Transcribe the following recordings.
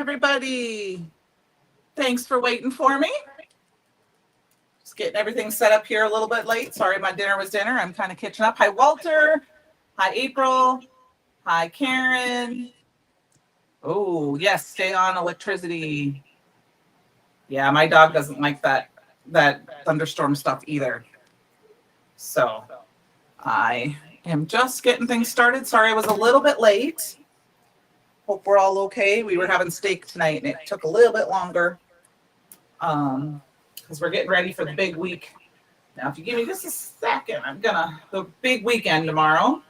everybody. Thanks for waiting for me. Just getting everything set up here a little bit late. Sorry, my dinner was dinner. I'm kind of catching up. Hi, Walter. Hi, April. Hi, Karen. Oh, yes, stay on electricity. Yeah, my dog doesn't like that thunderstorm stuff either. So I am just getting things started. Sorry, I was a little bit late. Hope we're all okay. We were having steak tonight and it took a little bit longer. Because we're getting ready for the big week. Now, if you give me just a second, the big weekend tomorrow.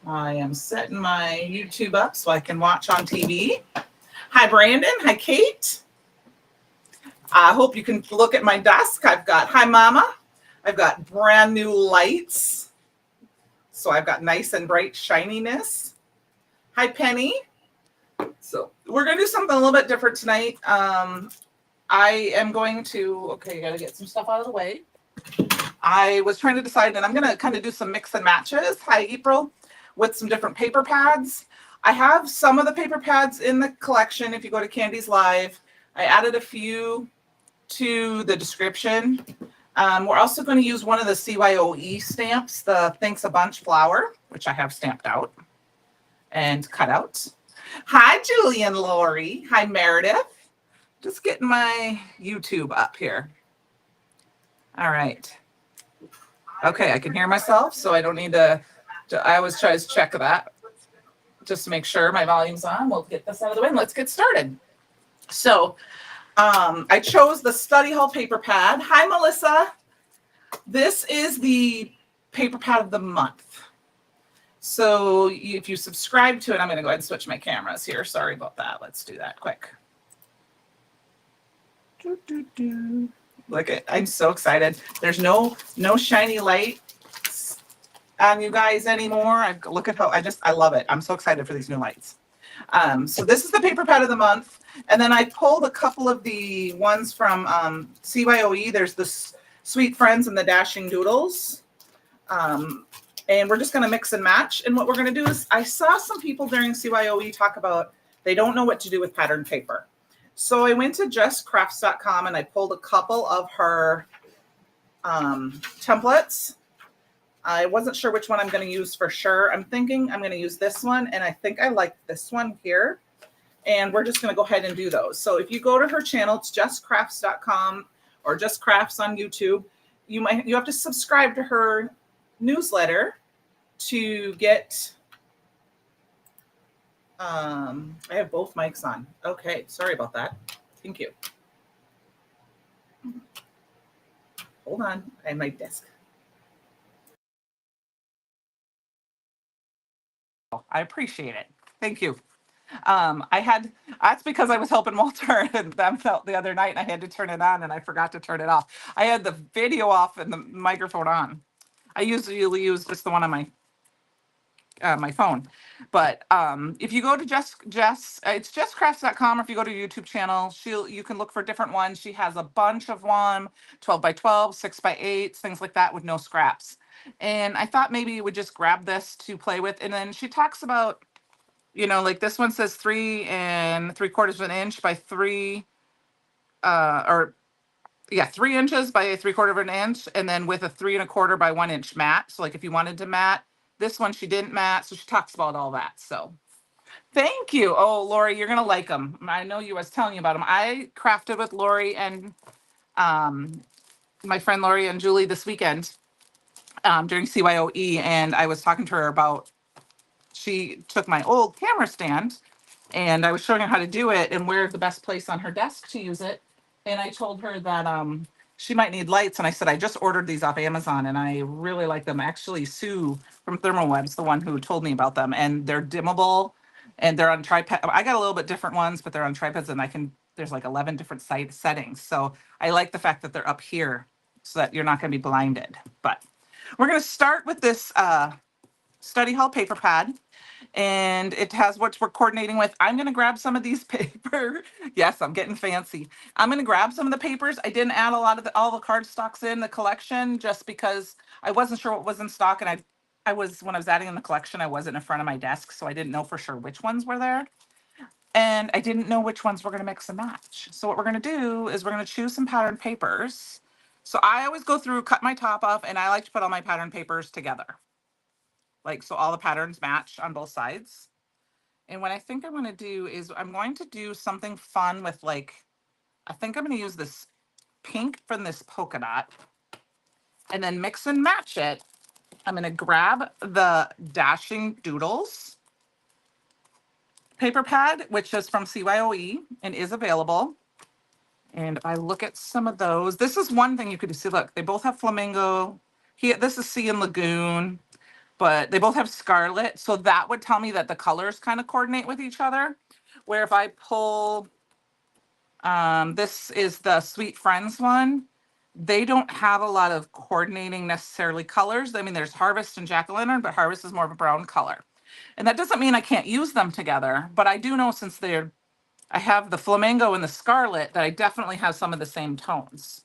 I am setting my YouTube up so I can watch on TV. Hi, Brandon. Hi, Kate. I hope you can look at my desk. Hi, Mama. I've got brand new lights. So I've got nice and bright shininess. Hi, Penny. So we're going to do something a little bit different tonight. I am going to, okay, got to get some stuff out of the way. I was trying to decide, and I'm going to kind of do some mix and matches. Hi, April, with some different paper pads. I have some of the paper pads in the collection. If you go to Candi's Live, I added a few to the description. We're also going to use one of the CYOE stamps, the Thanks a Bunch flower, which I have stamped out and cut out. Hi, Julian Lori. Hi, Meredith. Just getting my YouTube up here. All right. Okay, I can hear myself, so I don't need to I always try to check that just to make sure my volume's on. We'll get this out of the way and let's get started. So I chose the Study Hall paper pad. Hi, Melissa. This is the paper pad of the month. So if you subscribe to it, I'm going to go ahead and switch my cameras here. Sorry about that. Let's do that quick. Look at, I'm so excited. There's no shiny light on you guys anymore. Look at how I love it. I'm so excited for these new lights. So this is the paper pad of the month. And then I pulled a couple of the ones from CYOE. There's the Sweet Friends and the Dashing Doodles. And we're just going to mix and match. And what we're going to do is I saw some people during CYOE talk about they don't know what to do with patterned paper. So I went to justcrafts.com and I pulled a couple of her templates. I wasn't sure which one I'm going to use for sure. I'm thinking I'm going to use this one, and I think I like this one here. And we're just going to go ahead and do those. So if you go to her channel, it's justcrafts.com or Just Crafts on YouTube. You have to subscribe to her newsletter to get I have both mics on. Okay, sorry about that. Thank you. Hold on, I have my desk. I appreciate it. Thank you. That's because I was helping Walter and them felt the other night and I had to turn it on and I forgot to turn it off. I had the video off and the microphone on. I usually use just the one on my phone. But if you go to it's justcrafts.com, or if you go to YouTube channel, you can look for different ones. She has a bunch of them, 12 by 12, 6 by 8, things like that with no scraps. And I thought maybe you would just grab this to play with. And then she talks about, like this one says 3 3/4 inch by 3 3 inches by 3/4 inch, and then with a 3 1/4 by 1 inch mat. So like if you wanted to mat, this one she didn't mat, so she talks about all that. So thank you. Oh, Lori, you're gonna like them. I know you was telling you about them. I crafted with Lori and my friend Lori and Julie this weekend during CYOE, and I was talking to her about. She took my old camera stand, and I was showing her how to do it and where the best place on her desk to use it. And I told her that she might need lights. And I said, I just ordered these off Amazon and I really like them. Actually, Sue from ThermoWeb's the one who told me about them. And they're dimmable and they're on tripod. I got a little bit different ones, but they're on tripods and there's like 11 different settings. So I like the fact that they're up here so that you're not going to be blinded. But we're going to start with this Study Hall paper pad. And it has what we're coordinating with. I'm going to grab some of these paper. Yes, I'm getting fancy. I'm going to grab some of the papers. I didn't add a lot of all the card stocks in the collection just because I wasn't sure what was in stock. And when I was adding in the collection, I wasn't in front of my desk. So I didn't know for sure which ones were there. and I didn't know which ones we're going to mix and match. So what we're going to do is we're going to choose some pattern papers. So I always go through, cut my top off, and I like to put all my pattern papers together. Like, so all the patterns match on both sides. And what I think I'm going to do is I'm going to do something fun with, like, I think I'm going to use this pink from this polka dot and then mix and match it. I'm going to grab the Dashing Doodles paper pad, which is from CYOE and is available. And if I look at some of those, this is one thing you could see. Look, they both have flamingo. Here, this is Sea and Lagoon, but they both have scarlet. So that would tell me that the colors kind of coordinate with each other. Where if I pull, this is the Sweet Friends one. They don't have a lot of coordinating necessarily colors. I mean, there's Harvest and Jack-o'-lantern, but Harvest is more of a brown color. And that doesn't mean I can't use them together, but I do know since I have the flamingo and the scarlet that I definitely have some of the same tones.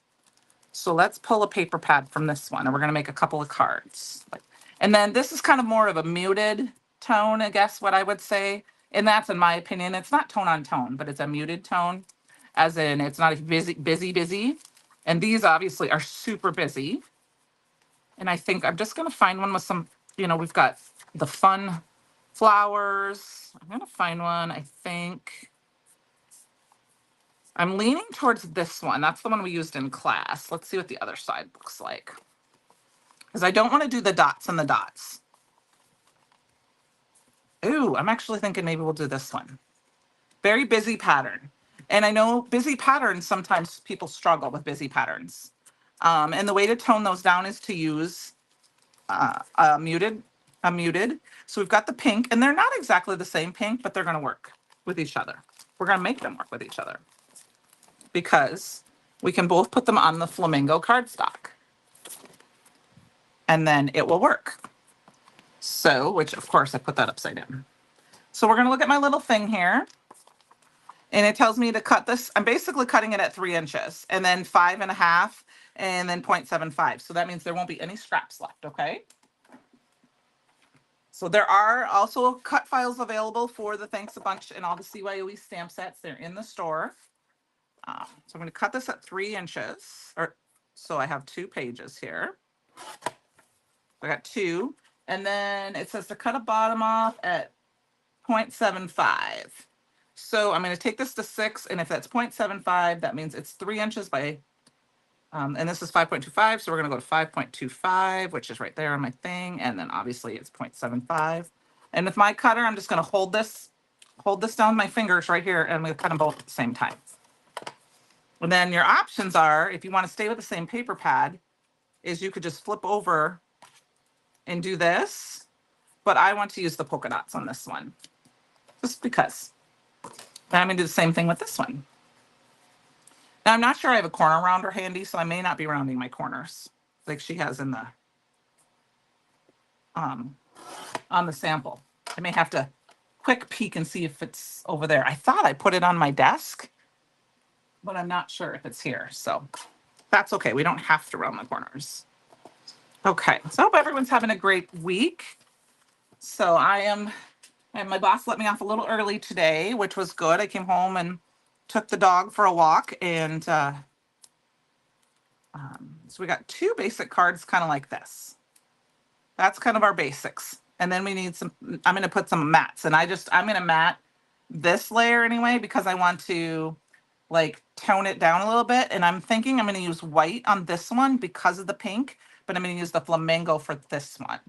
So let's pull a paper pad from this one and we're going to make a couple of cards. And then this is kind of more of a muted tone, I guess what I would say. And that's in my opinion, it's not tone on tone, but it's a muted tone, as in it's not busy. And these obviously are super busy. And I think I'm just going to find one with some, we've got the fun flowers. I'm going to find one, I think. I'm leaning towards this one. That's the one we used in class. Let's see what the other side looks like. Because I don't want to do the dots and the dots. Ooh, I'm actually thinking maybe we'll do this one. Very busy pattern. And I know busy patterns, sometimes people struggle with busy patterns. And the way to tone those down is to use a muted. So we've got the pink, and they're not exactly the same pink, but they're going to work with each other. We're going to make them work with each other because we can both put them on the flamingo cardstock and then it will work. So, which of course I put that upside down. So we're going to look at my little thing here. And it tells me to cut this. I'm basically cutting it at 3 inches and then 5.5 and then 0.75. So that means there won't be any scraps left. Okay. So there are also cut files available for the Thanks a Bunch and all the CYOE stamp sets. They're in the store. So I'm going to cut this at 3 inches. So I have 2 pages here. I got 2. And then it says to cut a bottom off at 0.75. So I'm going to take this to 6, and if that's 0.75, that means it's 3 inches by, and this is 5.25, so we're going to go to 5.25, which is right there on my thing, and then obviously it's 0.75. And with my cutter, I'm just going to hold this down with my fingers right here, and I'm going to cut them both at the same time. And then your options are, if you want to stay with the same paper pad, is you could just flip over and do this, but I want to use the polka dots on this one, just because. And I'm going to do the same thing with this one. Now, I'm not sure I have a corner rounder handy, so I may not be rounding my corners like she has in the on the sample. I may have to quick peek and see if it's over there. I thought I put it on my desk, but I'm not sure if it's here. So that's okay. We don't have to round the corners. Okay, so I hope everyone's having a great week. So and my boss let me off a little early today, which was good. I came home and took the dog for a walk, and so we got 2 basic cards kind of like this. That's kind of our basics. And then we need some, I'm going to put some mats, and I'm going to mat this layer anyway, because I want to like tone it down a little bit. And I'm thinking I'm going to use white on this one because of the pink, but I'm going to use the flamingo for this one.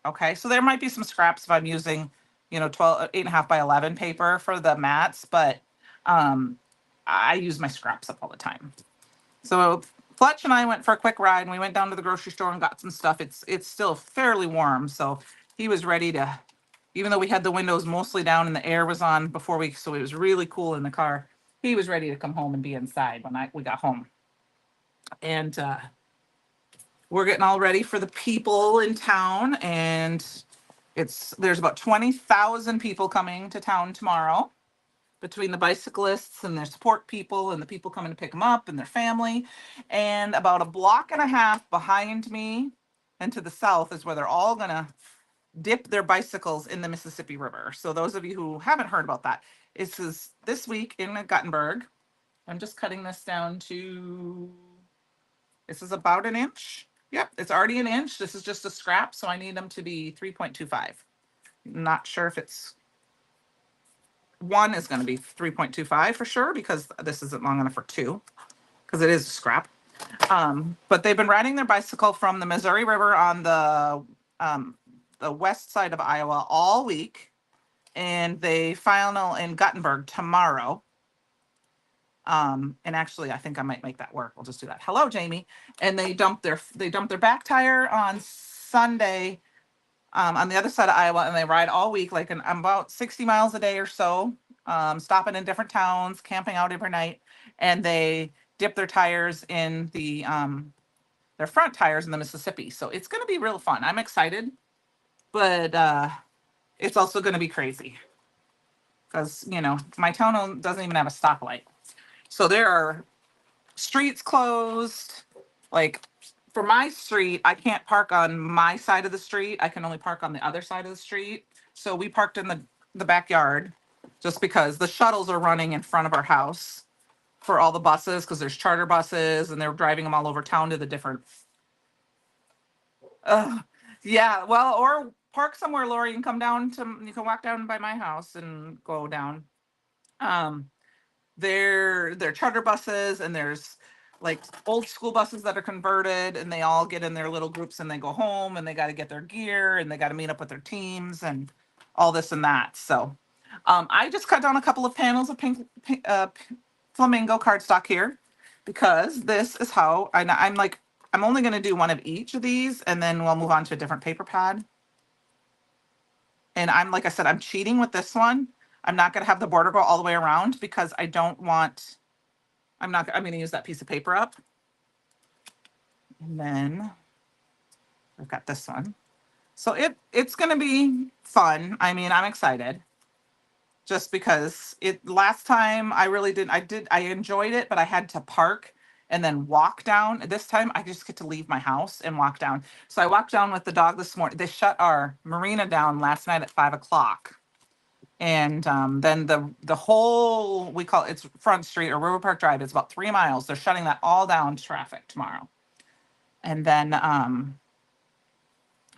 Okay, so there might be some scraps if I'm using, 8.5 by 11 paper for the mats, but I use my scraps up all the time. So Fletch and I went for a quick ride, and we went down to the grocery store and got some stuff. It's still fairly warm, so he was ready to, even though we had the windows mostly down and the air was on so it was really cool in the car. He was ready to come home and be inside when we got home. And we're getting all ready for the people in town, and there's about 20,000 people coming to town tomorrow, between the bicyclists and their support people and the people coming to pick them up and their family. And about a block and a half behind me and to the south is where they're all gonna dip their bicycles in the Mississippi River. So those of you who haven't heard about that, this week in Guttenberg. I'm just cutting this down to, this is about an inch. Yep, it's already an inch. This is just a scrap, so I need them to be 3.25. Not sure if it's, one is going to be 3.25 for sure, because this isn't long enough for two, because it is a scrap. But they've been riding their bicycle from the Missouri River on the west side of Iowa all week, and they final in Guttenberg tomorrow. And actually, I think I might make that work. We'll just do that. Hello, Jamie. And they dumped their back tire on Sunday on the other side of Iowa, and they ride all week, like about 60 miles a day or so, stopping in different towns, camping out every night, and they dip their tires in their front tires in the Mississippi. So it's going to be real fun. I'm excited, but it's also going to be crazy because, my town doesn't even have a stoplight. So there are streets closed. Like for my street, I can't park on my side of the street. I can only park on the other side of the street. So we parked in the backyard just because the shuttles are running in front of our house for all the buses, because there's charter buses and they're driving them all over town to the different. Yeah, well, or park somewhere, Lori, and come down you can walk down by my house and go down. They're charter buses, and there's like old school buses that are converted, and they all get in their little groups and they go home, and they got to get their gear and they got to meet up with their teams and all this and that. So I just cut down a couple of panels of pink flamingo cardstock here, because this is how I'm only going to do one of each of these, and then we'll move on to a different paper pad. And like I said, I'm cheating with this one. I'm not going to have the border go all the way around, because I'm going to use that piece of paper up. And then I've got this one. So it's going to be fun. I mean, I'm excited just because last time I really didn't, I enjoyed it, but I had to park and then walk down. This time I just get to leave my house and walk down. So I walked down with the dog this morning. They shut our marina down last night at 5:00. And then the whole, we call it's Front Street or River Park Drive, it's about 3 miles. They're shutting that all down to traffic tomorrow. And then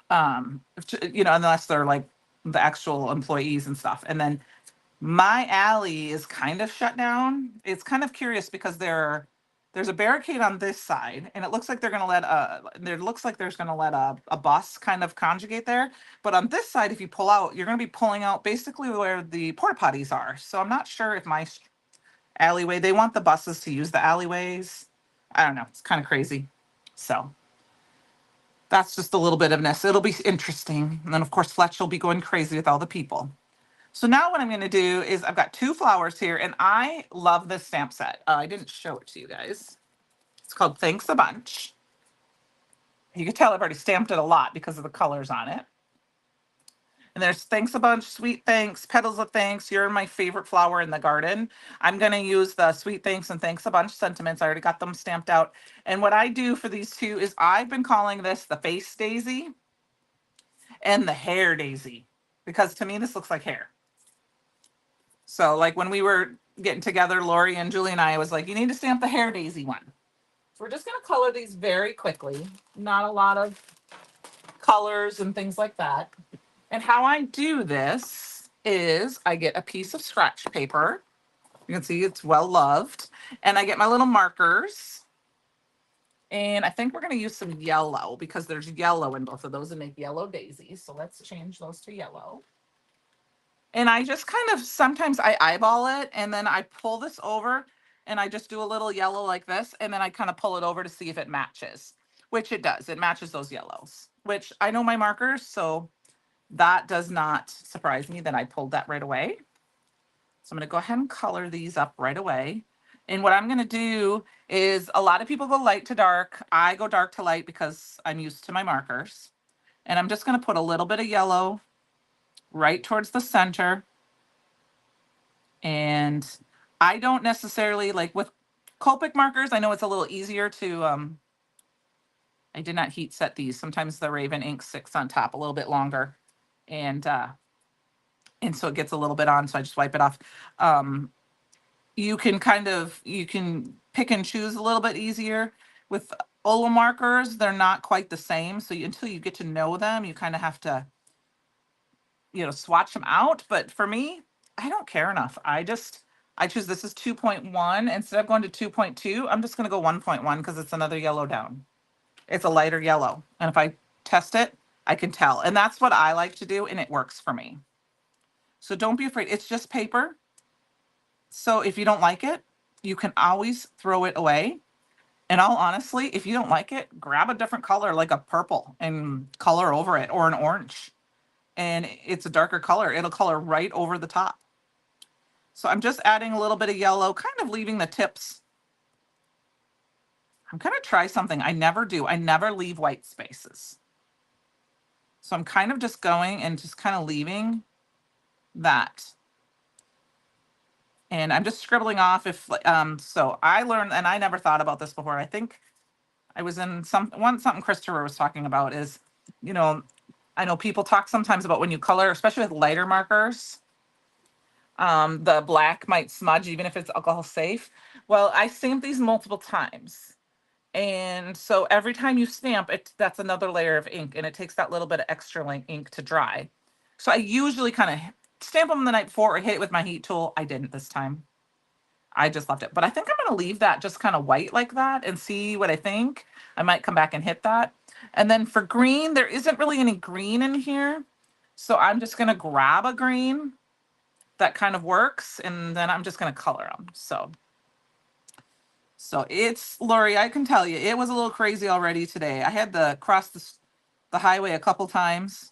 unless they're like the actual employees and stuff. And then my alley is kind of shut down. It's kind of curious because there's a barricade on this side, and it looks like they're going to let a bus kind of conjugate there. But on this side, if you pull out, you're going to be pulling out basically where the porta potties are. So I'm not sure if my alleyway, they want the buses to use the alleyways. I don't know. It's kind of crazy. So that's just a little bit of this. It'll be interesting. And then of course, Fletch will be going crazy with all the people. So now what I'm going to do is I've got 2 flowers here, and I love this stamp set. I didn't show it to you guys. It's called Thanks a Bunch. You can tell I've already stamped it a lot because of the colors on it. And there's Thanks a Bunch, Sweet Thanks, Petals of Thanks. You're my favorite flower in the garden. I'm going to use the Sweet Thanks and Thanks a Bunch sentiments. I already got them stamped out. And what I do for these 2 is I've been calling this the face daisy and the hair daisy, because to me this looks like hair. So like when we were getting together, Lori and Julie and I was like, you need to stamp the hair daisy one. So we're just going to color these very quickly. Not a lot of colors and things like that. And how I do this is I get a piece of scratch paper. You can see it's well loved. And I get my little markers. And I think we're going to use some yellow because there's yellow in both of those and make yellow daisies. So let's change those to yellow. And I just kind of, sometimes I eyeball it, and then I pull this over and I just do a little yellow like this. And then I kind of pull it over to see if it matches, which it does. It matches those yellows, which I know my markers. So that does not surprise me that I pulled that right away. So I'm going to go ahead and color these up right away. And what I'm going to do is, a lot of people go light to dark. I go dark to light because I'm used to my markers. And I'm just going to put a little bit of yellow right towards the center. And I don't necessarily, like with Copic markers, I know it's a little easier to, I did not heat set these. Sometimes the Raven ink sticks on top a little bit longer. And so it gets a little bit on, so I just wipe it off. Um, you can pick and choose a little bit easier with Olo markers. They're not quite the same. So until you get to know them, you kind of have to, swatch them out. But for me, I don't care enough. I choose this is 2.1. Instead of going to 2.2, I'm just going to go 1.1 because it's another yellow down. It's a lighter yellow. And if I test it, I can tell. And that's what I like to do. And it works for me. So don't be afraid. It's just paper. So if you don't like it, you can always throw it away. And all honestly, if you don't like it, grab a different color like a purple and color over it, or an orange. And it's a darker color. It'll color right over the top. So I'm just adding a little bit of yellow, kind of leaving the tips. I'm going to try something I never do. I never leave white spaces. So I'm kind of just going and just kind of leaving that. And I'm just scribbling off so I learned, and I never thought about this before. I think I was in something Christopher was talking about is, I know people talk sometimes about when you color, especially with lighter markers, the black might smudge even if it's alcohol safe. Well, I stamp these multiple times. And so every time you stamp it, that's another layer of ink, and it takes that little bit of extra ink to dry. So I usually kind of stamp them the night before or hit it with my heat tool. I didn't this time. I just left it. But I think I'm going to leave that just kind of white like that and see what I think. I might come back and hit that. And then for green, there isn't really any green in here. So I'm just going to grab a green that kind of works. And then I'm just going to color them. So it's, Lori, I can tell you, it was a little crazy already today. I had to cross the highway a couple times.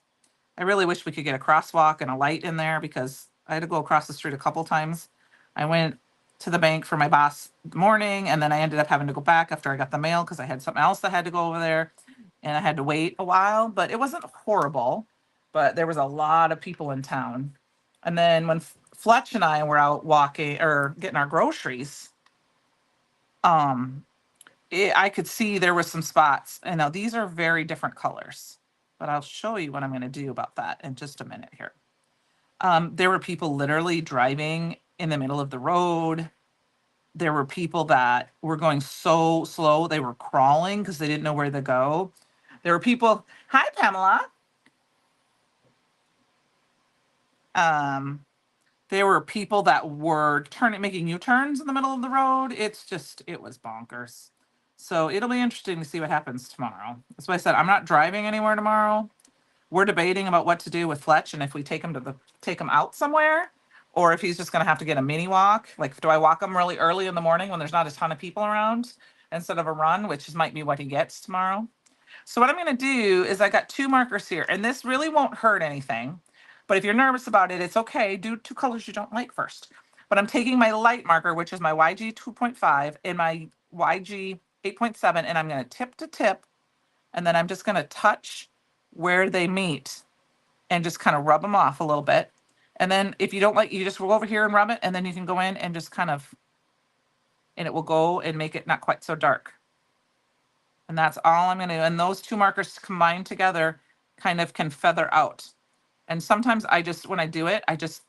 I really wish we could get a crosswalk and a light in there because I had to go across the street a couple times. I went to the bank for my boss morning, and then I ended up having to go back after I got the mail because I had something else that had to go over there, and I had to wait a while, but it wasn't horrible. But there was a lot of people in town. And then when Fletch and I were out walking or getting our groceries, I could see there were some spots. And now these are very different colors, but I'll show you what I'm going to do about that in just a minute here. There were people literally driving in the middle of the road. There were people that were going so slow, they were crawling because they didn't know where to go. There were people, hi, Pamela. There were people that were making U-turns in the middle of the road. It was bonkers. So it'll be interesting to see what happens tomorrow. That's why I said I'm not driving anywhere tomorrow. We're debating about what to do with Fletch and if we take him out somewhere, or if he's just going to have to get a mini walk. Like, do I walk him really early in the morning when there's not a ton of people around instead of a run, which might be what he gets tomorrow. So what I'm going to do is I got 2 markers here, and this really won't hurt anything. But if you're nervous about it, it's okay. Do 2 colors you don't like first. But I'm taking my light marker, which is my YG 2.5, and my YG 8.7, and I'm going to tip to tip, and then I'm just going to touch where they meet and just kind of rub them off a little bit. And then if you don't like, you just roll over here and rub it, and then you can go in and just kind of, and it will go and make it not quite so dark. And that's all I'm going to do. And those 2 markers combined together kind of can feather out. And sometimes when I do it, I just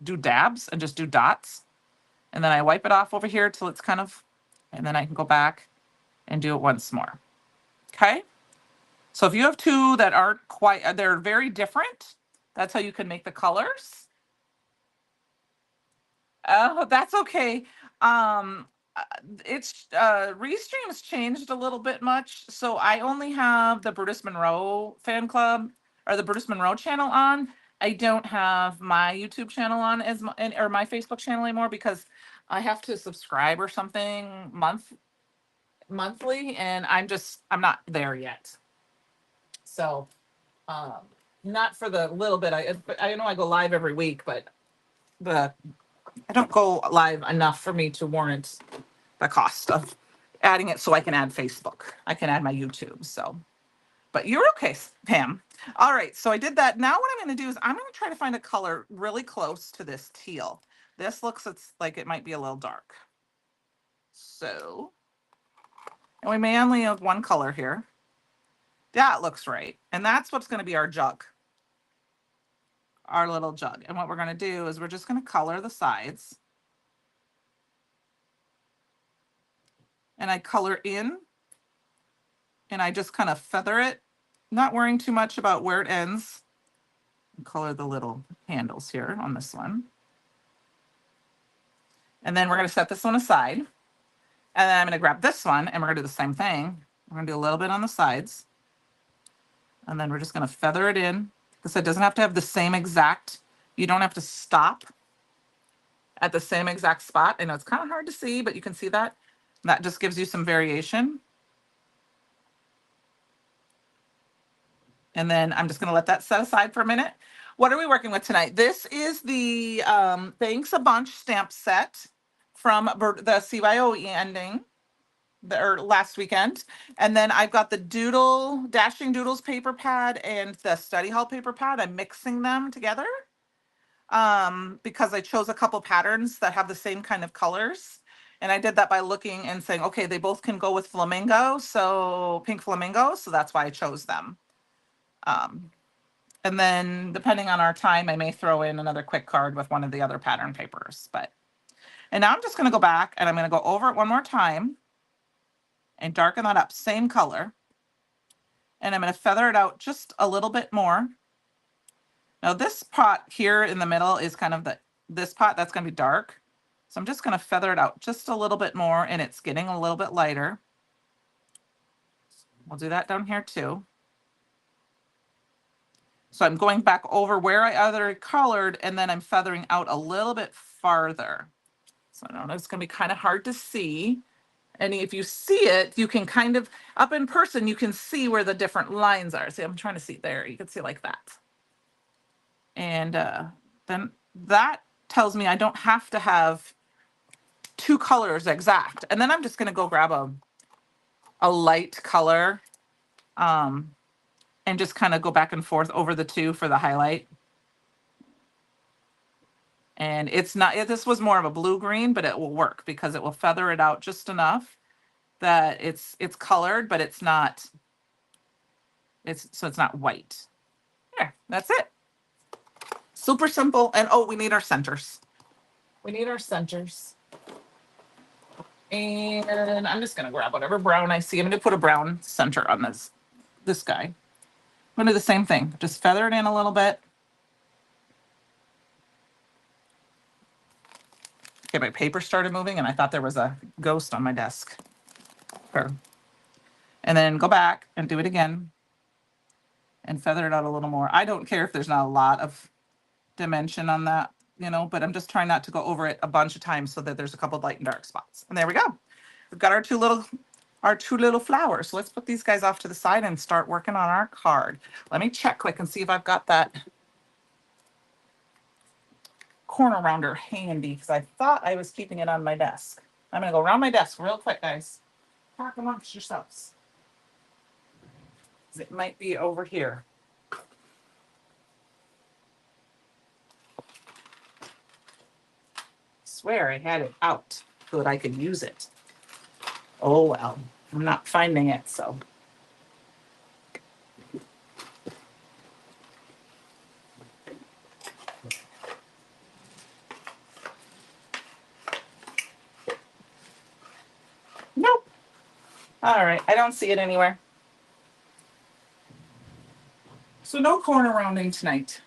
do dabs and just do dots. And then I wipe it off over here till it's kind of, and then I can go back and do it once more. Okay. So if you have 2 that aren't they're very different, that's how you can make the colors. Oh, that's okay. It's Restream's changed a little bit much. So I only have the Brutus Monroe fan club or the Brutus Monroe channel on. I don't have my YouTube channel on or my Facebook channel anymore because I have to subscribe or something monthly, and I'm not there yet. So not for the little bit. I know I go live every week, but I don't go live enough for me to warrant the cost of adding it so I can add Facebook. I can add my YouTube. So, but you're okay, Pam. All right. So I did that. Now what I'm going to do is I'm going to try to find a color really close to this teal. This it's like it might be a little dark. So, and we may only have 1 color here. That looks right. And that's what's going to be our jug. our little jug. And what we're going to do is we're just going to color the sides. And I color in and I just kind of feather it, not worrying too much about where it ends. And color the little handles here on this one. And then we're going to set this one aside. And then I'm going to grab this one and we're going to do the same thing. We're going to do a little bit on the sides. And then we're just going to feather it in. Because it doesn't have to have the same exact, you don't have to stop at the same exact spot. I know it's kind of hard to see, but you can see that. That just gives you some variation. And then I'm just going to let that set aside for a minute. What are we working with tonight? This is the Thanks a Bunch stamp set from the CYOE ending, or last weekend. And then I've got the Dashing Doodles paper pad and the Study Hall paper pad. I'm mixing them together because I chose a couple patterns that have the same kind of colors. And I did that by looking and saying, okay, they both can go with flamingo, so pink flamingo. So that's why I chose them. And then depending on our time, I may throw in another quick card with one of the other pattern papers. And now I'm just going to go back and I'm going to go over it one more time and darken that up, same color. And I'm going to feather it out just a little bit more. Now this pot here in the middle is kind of this pot that's going to be dark. So I'm just going to feather it out just a little bit more and it's getting a little bit lighter. We'll do that down here too. So I'm going back over where I already colored and then I'm feathering out a little bit farther. So I don't know, it's going to be kind of hard to see. And if you see it, you can kind of, up in person, you can see where the different lines are. See, I'm trying to see there. You can see like that. And then that tells me I don't have to have two colors exact. And then I'm just going to go grab a light color and just kind of go back and forth over the two for the highlight. And it's not, this was more of a blue green, but it will work because it will feather it out just enough that it's colored, but it's not, so it's not white. There, that's it. Super simple. And oh, we need our centers. We need our centers. And I'm just going to grab whatever brown I see. I'm going to put a brown center on this guy. I'm going to do the same thing. Just feather it in a little bit. Okay, my paper started moving and I thought there was a ghost on my desk. And then go back and do it again and feather it out a little more. I don't care if there's not a lot of dimension on that, but I'm just trying not to go over it a bunch of times so that there's a couple of light and dark spots. And there we go. We've got our two little flowers. So let's put these guys off to the side and start working on our card. Let me check quick and see if I've got that corner rounder handy because I thought I was keeping it on my desk. I'm going to go around my desk real quick, guys. Talk amongst yourselves. It might be over here. Swear I had it out so that I could use it. Oh well, I'm not finding it, so. Nope. All right, I don't see it anywhere. So no corner rounding tonight.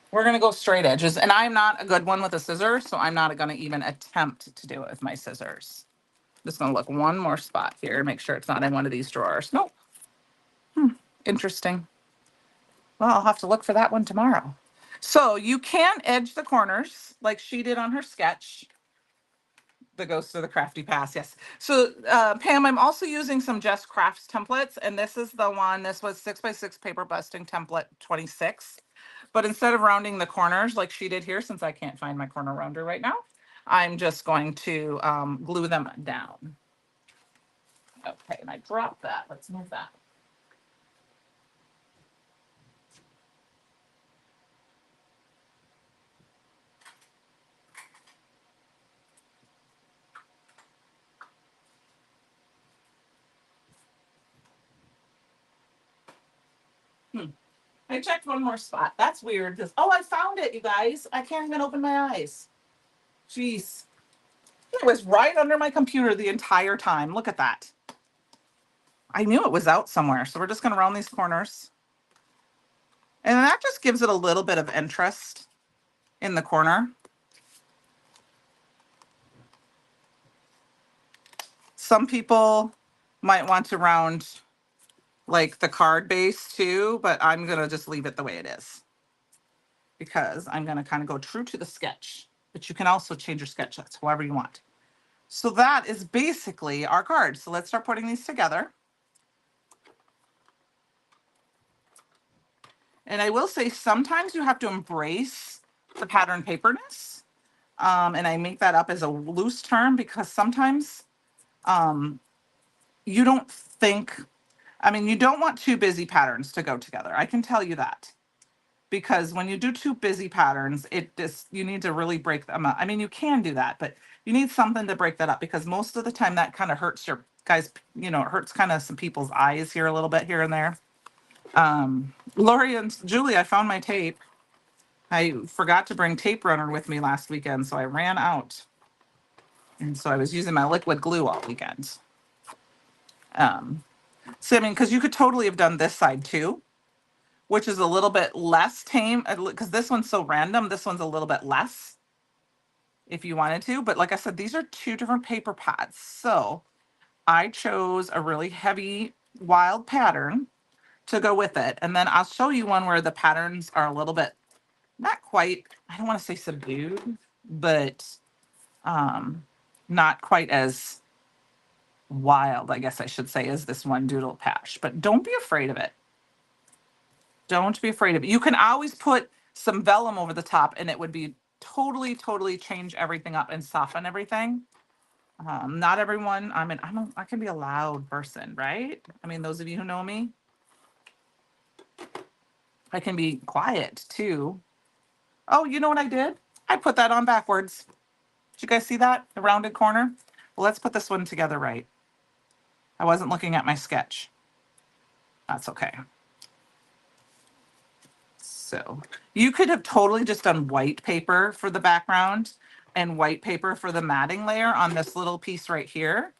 We're gonna go straight edges, and I'm not a good one with a scissors, so I'm not gonna even attempt to do it with my scissors. Just gonna look one more spot here, make sure it's not in one of these drawers. Nope. Interesting. Well, I'll have to look for that one tomorrow. So you can edge the corners like she did on her sketch. The Ghost of the Crafty Past, yes. So Pam, I'm also using some Just Crafts templates, and this is the one, this was 6x6 paper busting template 26. But instead of rounding the corners like she did here, since I can't find my corner rounder right now, I'm just going to glue them down. Okay, and I dropped that. Let's move that. I checked one more spot. That's weird. Oh, I found it, you guys. I can't even open my eyes. Jeez. It was right under my computer the entire time. Look at that. I knew it was out somewhere. So we're just going to round these corners. And that just gives it a little bit of interest in the corner. Some people might want to round like the card base too, but I'm going to just leave it the way it is because I'm going to kind of go true to the sketch, but you can also change your sketch. That's however you want. So that is basically our card. So let's start putting these together. And I will say sometimes you have to embrace the pattern paperness. And I make that up as a loose term because sometimes you don't think, I mean, you don't want two busy patterns to go together. I can tell you that. Because when you do two busy patterns, it just, you need to really break them up. I mean, you can do that, but you need something to break that up because most of the time that kind of hurts your guys, it hurts kind of some people's eyes here a little bit here and there. Lori and Julie, I found my tape. I forgot to bring tape runner with me last weekend, so I ran out. And so I was using my liquid glue all weekend. So, I mean, because you could totally have done this side too, which is a little bit less tame because this one's so random. This one's a little bit less if you wanted to. But like I said, these are two different paper pads. So I chose a really heavy wild pattern to go with it. And then I'll show you one where the patterns are a little bit, not quite, I don't want to say subdued, but not quite as wild, I guess I should say, as this one doodle patch. But don't be afraid of it. Don't be afraid of it. You can always put some vellum over the top and it would be totally change everything up and soften everything. Not everyone, I can be a loud person, right? I mean, those of you who know me, I can be quiet too. Oh, you know what I did? I put that on backwards. Did you guys see that? The rounded corner? Well, let's put this one together right. I wasn't looking at my sketch. That's okay. So you could have totally just done white paper for the background and white paper for the matting layer on this little piece right here.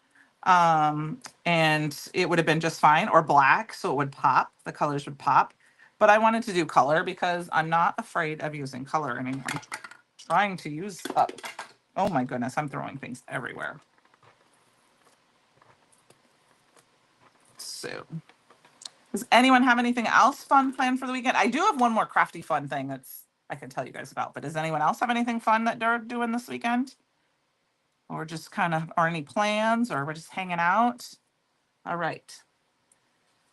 And it would have been just fine, or black, so it would pop, the colors would pop. But I wanted to do color because I'm not afraid of using color anymore. I'm trying to use up. Oh my goodness, I'm throwing things everywhere. So does anyone have anything else fun planned for the weekend? I do have one more crafty fun thing that's I can tell you guys about, but does anyone else have anything fun that they're doing this weekend? Or just kind of, or any plans, or we're just hanging out? All right.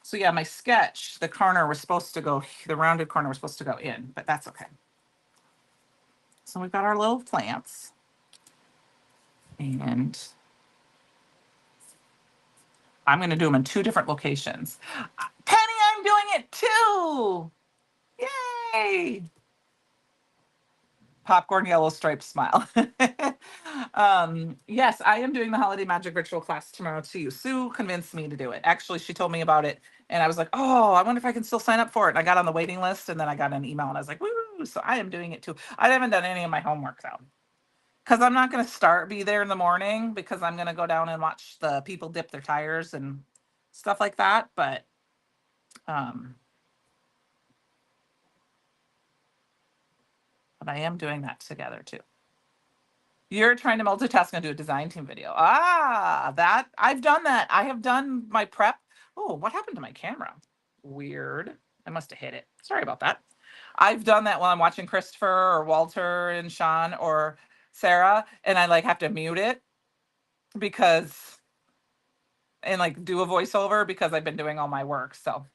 So yeah, my sketch, the corner was supposed to go, the rounded corner was supposed to go in, but that's okay. So we've got our little plants. And I'm going to do them in two different locations. Penny, I'm doing it too. Yay. Popcorn yellow striped smile. Yes, I am doing the holiday magic ritual class tomorrow too. Sue convinced me to do it. Actually, she told me about it and I was like, oh, I wonder if I can still sign up for it. And I got on the waiting list and then I got an email and I was like, woo. So I am doing it too. I haven't done any of my homework though. Because I'm not going to be there in the morning because I'm going to go down and watch the people dip their tires and stuff like that. But I am doing that together too. You're trying to multitask and do a design team video. That I've done that. I have done my prep. Oh, what happened to my camera? Weird. I must have hit it. Sorry about that. I've done that while I'm watching Christopher or Walter and Sean or Sarah, and I like have to mute it because and like do a voiceover because I've been doing all my work. So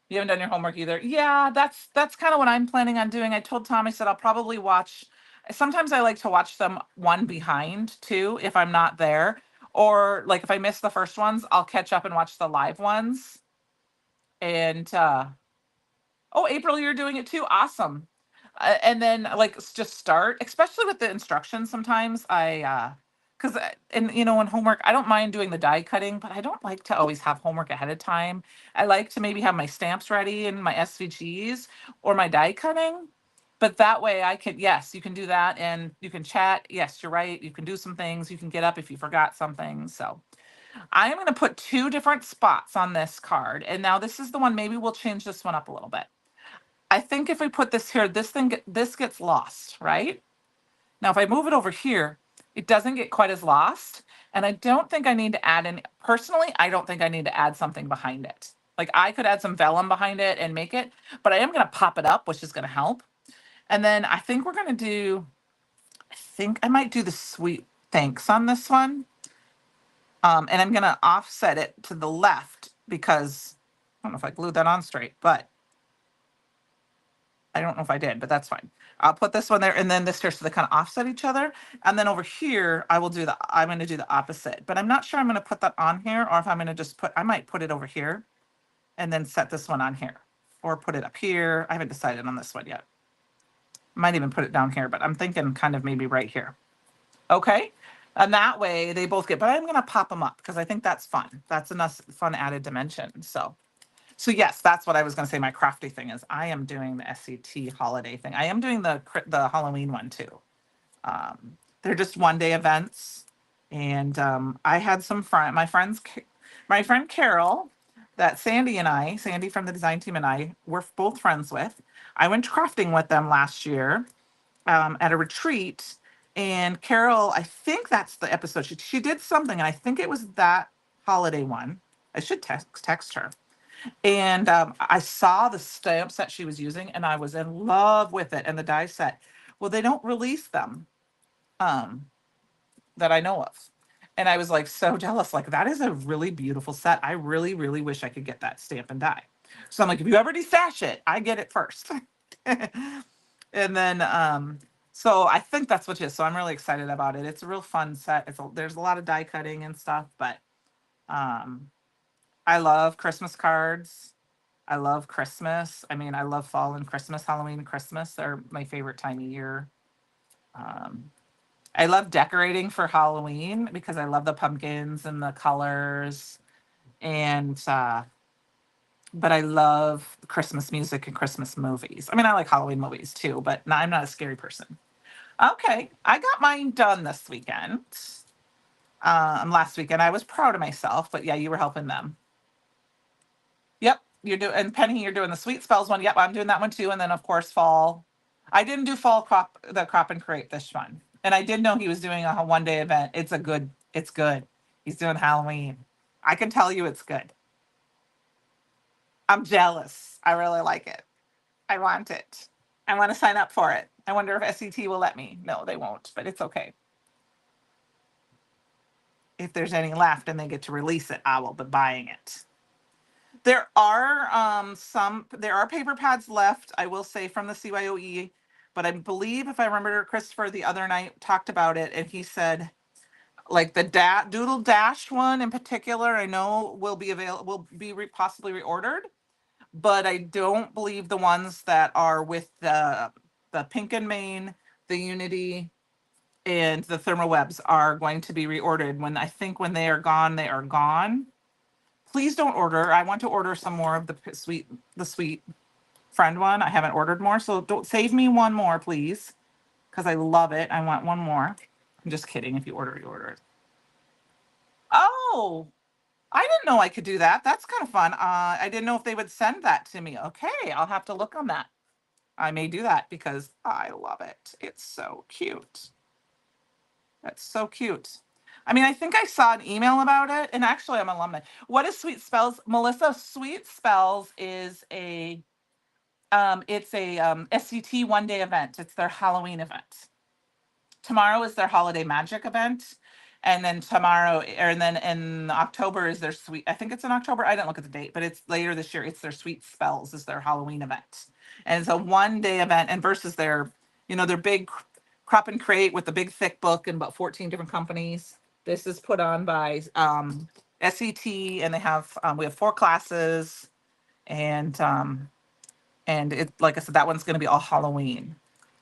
you haven't done your homework either. Yeah, that's kind of what I'm planning on doing. I told Tom, I said I'll probably watch. Sometimes I like to watch them one behind too if I'm not there. Or like if I miss the first ones, I'll catch up and watch the live ones. And oh, April, you're doing it too. Awesome. And then like just start, especially with the instructions sometimes because because, and in homework, I don't mind doing the die cutting, but I don't like to always have homework ahead of time. I like to maybe have my stamps ready and my SVGs or my die cutting. But that way I can, yes, you can do that and you can chat. Yes, you're right. You can do some things. You can get up if you forgot something. So I am going to put two different spots on this card. And now this is the one, maybe we'll change this one up a little bit. I think if we put this here, this gets lost, right? Now, if I move it over here, it doesn't get quite as lost. And I don't think I need to add any, personally, I don't think I need to add something behind it. Like I could add some vellum behind it and make it, but I am going to pop it up, which is going to help. And then I think we're going to do, I think I might do the sweet thanks on this one. And I'm going to offset it to the left because I don't know if I glued that on straight, but I don't know if I did, but that's fine. I'll put this one there and then this here so they kind of offset each other. And then over here, I'm going to do the opposite, but I'm not sure I'm going to put that on here or if I'm going to just I might put it over here and then set this one on here or put it up here. I haven't decided on this one yet. Might even put it down here, but I'm thinking kind of maybe right here. Okay. And that way they both get, but I'm going to pop them up because I think that's fun. That's enough fun added dimension. So yes, that's what I was going to say. My crafty thing is I am doing the SCT holiday thing. I am doing the Halloween one too. They're just 1-day events. And I had my friend Carol, that Sandy from the design team and I were both friends with. I went crafting with them last year at a retreat. And Carol, I think that's the episode. She did something, and I think it was that holiday one. I should text her. And I saw the stamp set she was using, and I was in love with it. And the die set. Well, they don't release them that I know of. And I was like so jealous. Like, that is a really beautiful set. I really, really wish I could get that stamp and die. So I'm like, if you ever destash it, I get it first. And then, so I think that's what it is. So I'm really excited about it. It's a real fun set. There's a lot of die cutting and stuff, but I love Christmas cards. I love Christmas. I mean, I love fall and Christmas, Halloween and Christmas. They're my favorite time of year. I love decorating for Halloween because I love the pumpkins and the colors. And but I love Christmas music and Christmas movies. I mean, I like Halloween movies too, but no, I'm not a scary person. Okay, I got mine done this weekend. Last weekend I was proud of myself, but yeah, you were helping them. Yep, you're doing, and Penny, you're doing the sweet spells one. Yep, I'm doing that one too. And then of course fall. I didn't do the crop and create this one, and I did know he was doing a 1-day event. It's good. He's doing Halloween. I can tell you it's good. I'm jealous. I really like it. I want it. I want to sign up for it. I wonder if SCT will let me. No, they won't, but it's okay. If there's any left and they get to release it, I will be buying it. There are paper pads left, I will say, from the CYOE, but I believe if I remember Christopher the other night talked about it and he said like the Doodle Dash one in particular, I know will be possibly reordered, but I don't believe the ones that are with the Pink and Main, the Unity, and the Thermal Webs are going to be reordered. When they are gone, they are gone. Please don't order. I want to order some more of the sweet friend one. I haven't ordered more, so don't save me one more, please, because I love it. I want one more. I'm just kidding. If you order, you order it. Oh, I didn't know I could do that. That's kind of fun. I didn't know if they would send that to me. Okay, I'll have to look on that. I may do that because I love it. It's so cute. That's so cute. I mean, I think I saw an email about it, and actually, I'm an alumni. What is Sweet Spells, Melissa? Sweet Spells is it's a SCT 1-day event. It's their Halloween event. Tomorrow is their holiday magic event, and then in October is their sweet. I think it's in October. I didn't look at the date, but it's later this year. It's their Sweet Spells is their Halloween event, and it's a 1-day event. And versus their big crop and create with the big thick book and about 14 different companies. This is put on by SCT, and we have 4 classes, and it, like I said, that one's going to be all Halloween.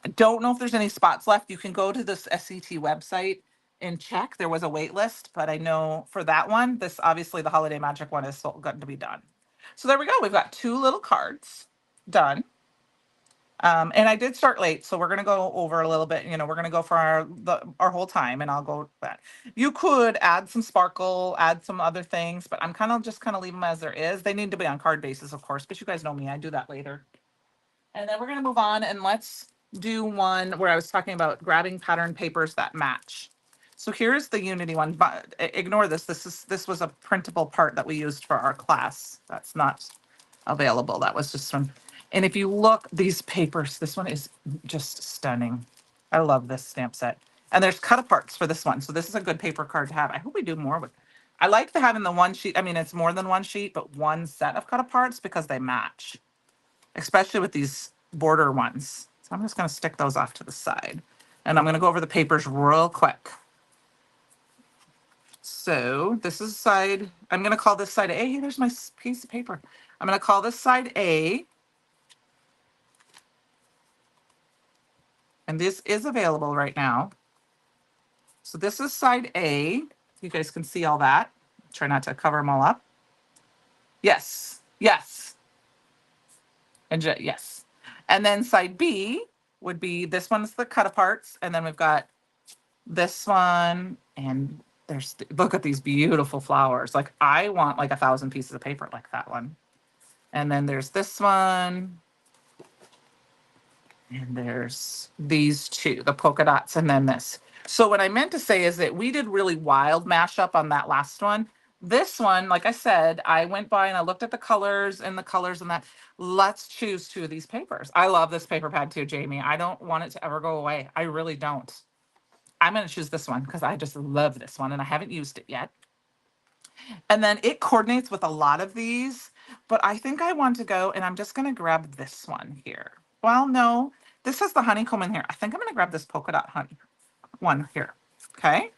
I don't know if there's any spots left. You can go to this SCT website in check. There was a wait list, but I know for that one, this obviously the Holiday Magic one is still going to be done. So there we go. We've got 2 little cards done. And I did start late, so we're gonna go over a little bit. You know, we're gonna go for our whole time, and I'll go that. You could add some sparkle, add some other things, but I'm kind of leave them as there is. They need to be on card basis, of course, but you guys know me, I do that later. And then we're gonna move on and let's do one where I was talking about grabbing pattern papers that match. So here's the Unity one, but ignore this. This was a printable part that we used for our class. That's not available. That was just one. And if you look, these papers, this one is just stunning. I love this stamp set. And there's cut aparts for this one. So this is a good paper card to have. I hope we do more with. I like to have in the one sheet. I mean, it's more than one sheet, but one set of cut aparts because they match, especially with these border ones. So I'm just going to stick those off to the side. And I'm going to go over the papers real quick. So this is side, I'm going to call this side A. Hey, there's my piece of paper. I'm going to call this side A. And this is available right now. So this is side A. You guys can see all that. Try not to cover them all up. Yes, yes. And yes. And then side B would be, this one's the cut aparts. And then we've got this one, and look at these beautiful flowers. Like I want like 1,000 pieces of paper like that one. And then there's this one. And there's these 2, the polka dots, and then this. So what I meant to say is that we did really wild mashup on that last one. This one, like I said, I went by and I looked at the colors and that. Let's choose 2 of these papers. I love this paper pad too, Jamie. I don't want it to ever go away. I really don't. I'm going to choose this one because I just love this one and I haven't used it yet. And then it coordinates with a lot of these, but I think I want to go and I'm just going to grab this one here. Well, no, this has the honeycomb in here. I think I'm going to grab this polka dot honey one here. Okay.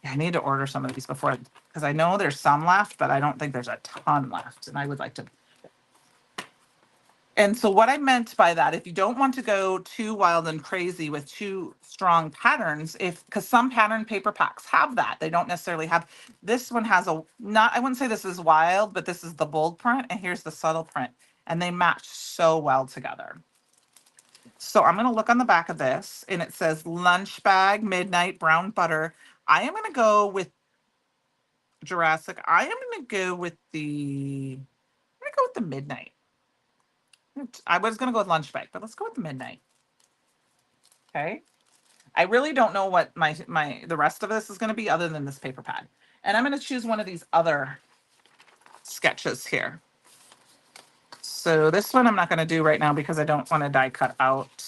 Yeah, I need to order some of these before, because I know there's some left, but I don't think there's a ton left. And I would like to. And so what I meant by that, if you don't want to go too wild and crazy with too strong patterns, because some pattern paper packs have that, they don't necessarily have, this one has I wouldn't say this is wild, but this is the bold print and here's the subtle print, and they match so well together. So I'm going to look on the back of this and it says lunch bag, midnight, brown butter. I am going to go with Jurassic. I am going to go with the midnight. I was going to go with lunch bag, but let's go with the midnight. Okay. I really don't know what the rest of this is going to be other than this paper pad. And I'm going to choose one of these other sketches here. So this one I'm not going to do right now because I don't want to die cut out.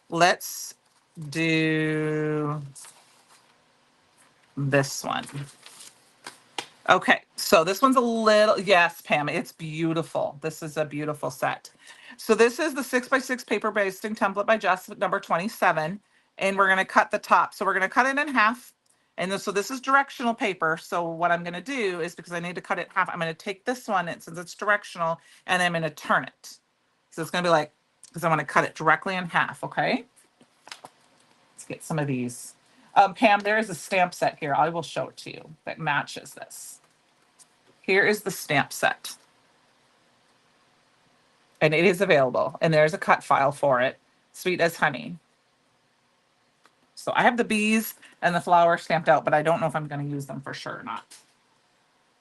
Let's do this one. Okay, so this one's a little, yes, Pam, it's beautiful. This is a beautiful set. So this is the 6x6 paper basting template by Jess, number 27. And we're going to cut the top. So we're going to cut it in half. And so this is directional paper. So what I'm going to do is, because I need to cut it in half, I'm going to take this one, since it's directional, and I'm going to turn it. So it's going to be like, because I want to cut it directly in half, okay? Let's get some of these. Pam, there is a stamp set here. I will show it to you that matches this. Here is the stamp set. And it is available. And there's a cut file for it. Sweet as honey. So I have the bees and the flower stamped out, but I don't know if I'm going to use them for sure or not.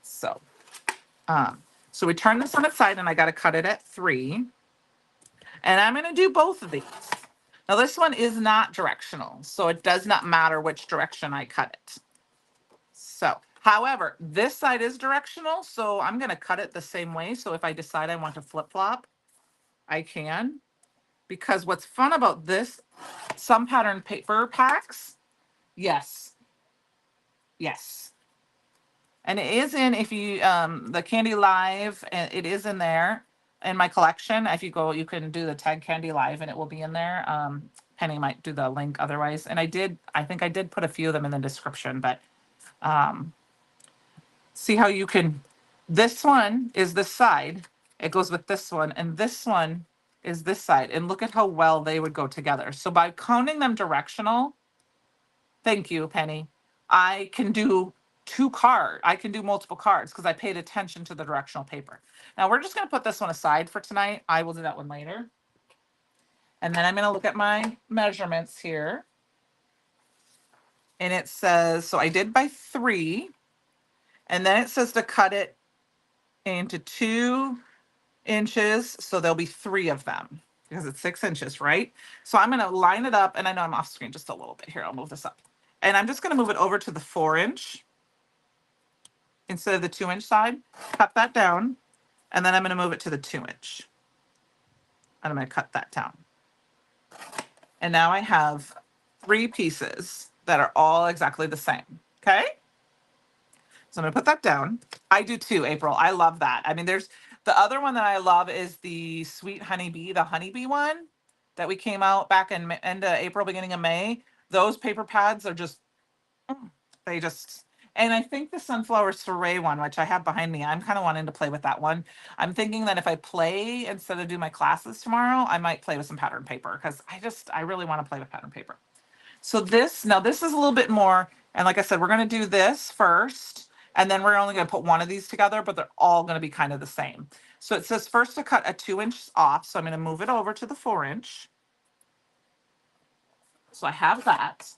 So we turn this on its side and I got to cut it at 3. And I'm going to do both of these. Now this one is not directional, so it does not matter which direction I cut it. So, however, this side is directional, so I'm going to cut it the same way. So if I decide I want to flip-flop, I can. Because what's fun about this, some pattern paper packs, yes. And it is in, if you, the Candi Live, it is in there. In my collection, if you go, you can do the tag Candi Live and it will be in there. Penny might do the link otherwise. And I think I did put a few of them in the description, but see how you can, this one is this side. It goes with this one, and this one is this side. And look at how well they would go together. So by counting them directional, Thank you, Penny. I can do I can do multiple cards because I paid attention to the directional paper. Now we're just going to put this one aside for tonight. I will do that one later. And then I'm going to look at my measurements here. And it says, so I did by 3. And then it says to cut it into 2 inches. So there'll be 3 of them because it's 6 inches, right? So I'm going to line it up. And I know I'm off screen just a little bit here. I'll move this up. And I'm just going to move it over to the 4-inch instead of the 2-inch side. Cut that down. And then I'm going to move it to the 2-inch. And I'm going to cut that down. And now I have 3 pieces that are all exactly the same. Okay. So I'm going to put that down. I do too, April. I love that. I mean, there's the other one that I love is the Sweet Honeybee, the honeybee one that we came out back in end of April, beginning of May. Those paper pads are just, they just, and I think the Sunflower Soiree one, which I have behind me, I'm kind of wanting to play with that one. I'm thinking that if I play instead of do my classes tomorrow, I might play with some pattern paper because I really want to play with pattern paper. So this is a little bit more, and like I said, we're going to do this first, and then we're only going to put one of these together, but they're all going to be kind of the same. So it says first to cut a 2-inch off, so I'm going to move it over to the 4-inch. So I have that.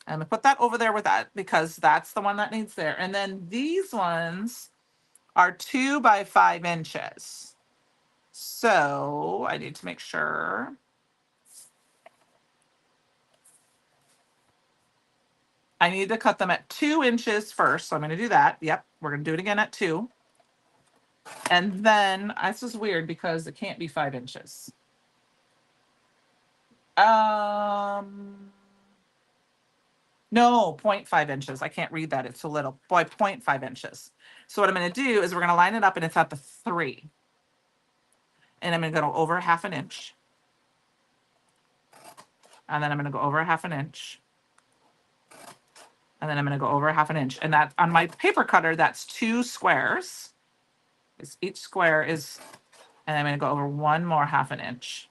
I'm going to put that over there with that because that's the one that needs there. And then these ones are 2 by 5 inches. So I need to make sure. I need to cut them at 2 inches first. So I'm going to do that. Yep. We're going to do it again at 2. And then this is weird because it can't be 5 inches. No, 0.5 inches. I can't read that. It's so little. Boy, 0.5 inches. So what I'm going to do is we're going to line it up and it's at the 3. And I'm going to go over 1/2 inch. And then I'm going to go over 1/2 inch. And then I'm going to go over 1/2 inch. And that on my paper cutter, that's 2 squares. Each square is, and I'm going to go over 1 more 1/2 inch,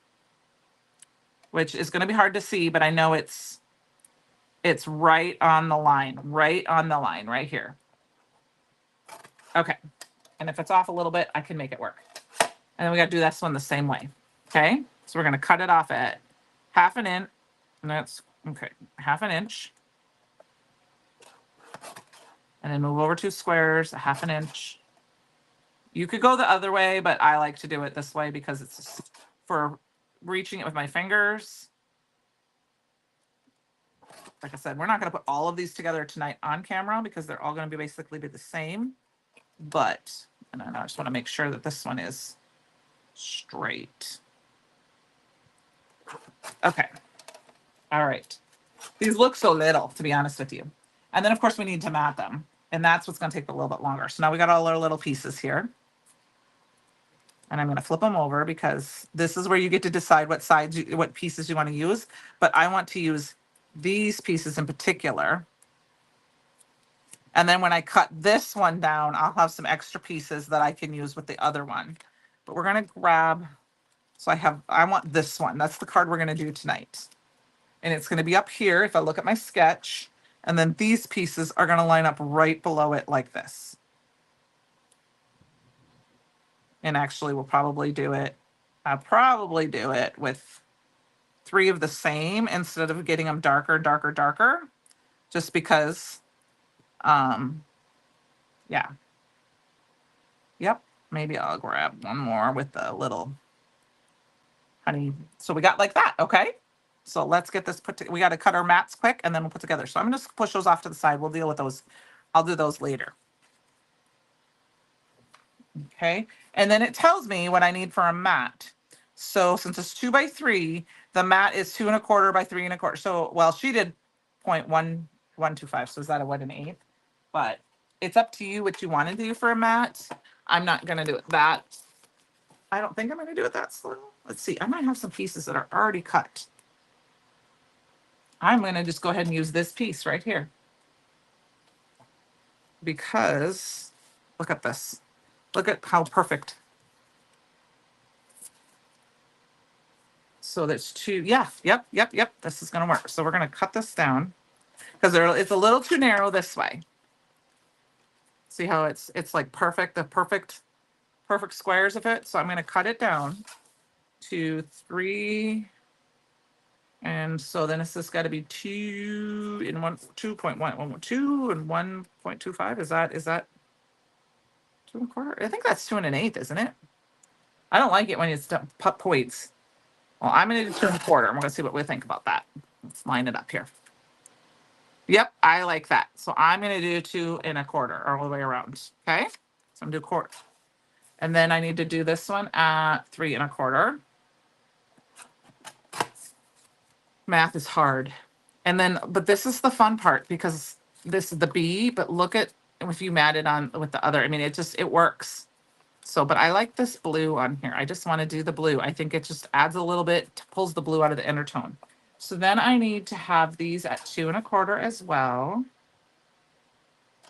which is going to be hard to see, but I know it's right on the line, right here. Okay. And if it's off a little bit, I can make it work. And then we got to do this one the same way. Okay. So we're going to cut it off at 1/2 inch. And that's okay. 1/2 inch. And then move over 2 squares, 1/2 inch. You could go the other way, but I like to do it this way because it's just for reaching it with my fingers. Like I said, we're not going to put all of these together tonight on camera because they're all going to be basically the same. But, and I just want to make sure that this one is straight. Okay. All right. These look so little, to be honest with you. And then, of course, we need to mat them. And that's what's going to take a little bit longer. So now we got all our little pieces here. And I'm going to flip them over because this is where you get to decide what sides, what pieces you want to use. But I want to use these pieces in particular. And then when I cut this one down, I'll have some extra pieces that I can use with the other one. But we're going to grab, so I want this one. That's the card we're going to do tonight. And it's going to be up here if I look at my sketch. And then these pieces are going to line up right below it like this. And actually, I'll probably do it with 3 of the same instead of getting them darker, darker, darker. Just because, yeah. Yep, maybe I'll grab one more with the little honey. So we got like that, okay? So let's get this put together. We got to cut our mats quick and then we'll put together. So I'm going to push those off to the side. We'll deal with those. I'll do those later. Okay. And then it tells me what I need for a mat. So since it's 2 by 3, the mat is 2 1/4 by 3 1/4. So, well, she did 0.1125. So is that a 1 1/8? But it's up to you what you want to do for a mat. I'm not going to do it that. I don't think I'm going to do it that slow. Let's see. I might have some pieces that are already cut. I'm going to just go ahead and use this piece right here. Because look at this. Look at how perfect. So that's two. Yeah, yep. This is gonna work. So we're gonna cut this down because it's a little too narrow this way. See how it's like perfect, the perfect squares of it. So I'm gonna cut it down to 3. And so then it's just got to be 2 and 2.1, 2 and 1.25. Is that 2 1/4? I think that's 2 1/8, isn't it? I don't like it when it's points. Well, I'm going to do 2 1/4. And we're going to see what we think about that. Let's line it up here. Yep, I like that. So I'm going to do 2 1/4 all the way around. Okay, so I'm going to do 1/4. And then I need to do this one at 3 1/4. Math is hard. And then, but this is the fun part because this is the B, but look at if you mat it on with the other. I mean, it works. So, but I like this blue on here. I just want to do the blue. I think it just adds a little bit, pulls the blue out of the inner tone. So then I need to have these at 2 1/4 as well,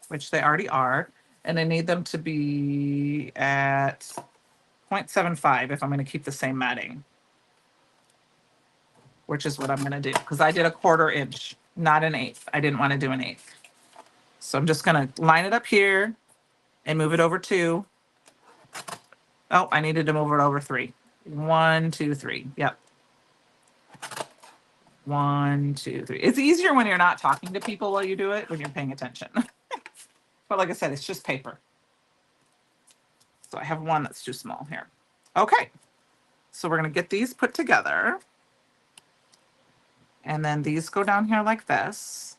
which they already are. And I need them to be at 0.75 if I'm going to keep the same matting, which is what I'm going to do because I did a 1/4 inch, not an 1/8. I didn't want to do an 1/8. So I'm just going to line it up here and move it over 2. Oh, I needed to move it over 3. 1, 2, 3. Yep. 1, 2, 3. It's easier when you're not talking to people while you do it, when you're paying attention. But like I said, it's just paper. So I have one that's too small here. Okay. So we're going to get these put together. And then these go down here like this.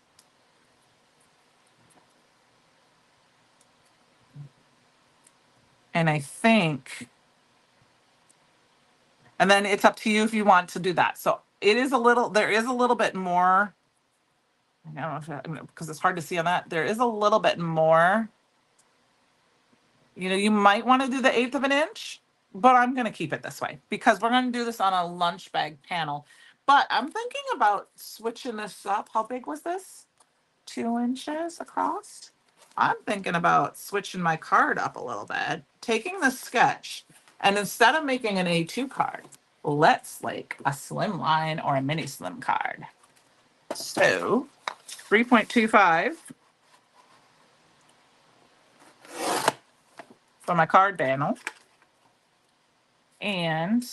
And I think, and then it's up to you if you want to do that. So there is a little bit more, I don't know if because it's hard to see on that. There is a little bit more, you might want to do the 1/8 of an inch, but I'm going to keep it this way because we're going to do this on a lunch bag panel. But I'm thinking about switching this up. How big was this? 2 inches across. I'm thinking about switching my card up a little bit, taking the sketch, and instead of making an A2 card, let's like a slim line or a mini slim card. So 3.25 for my card panel. And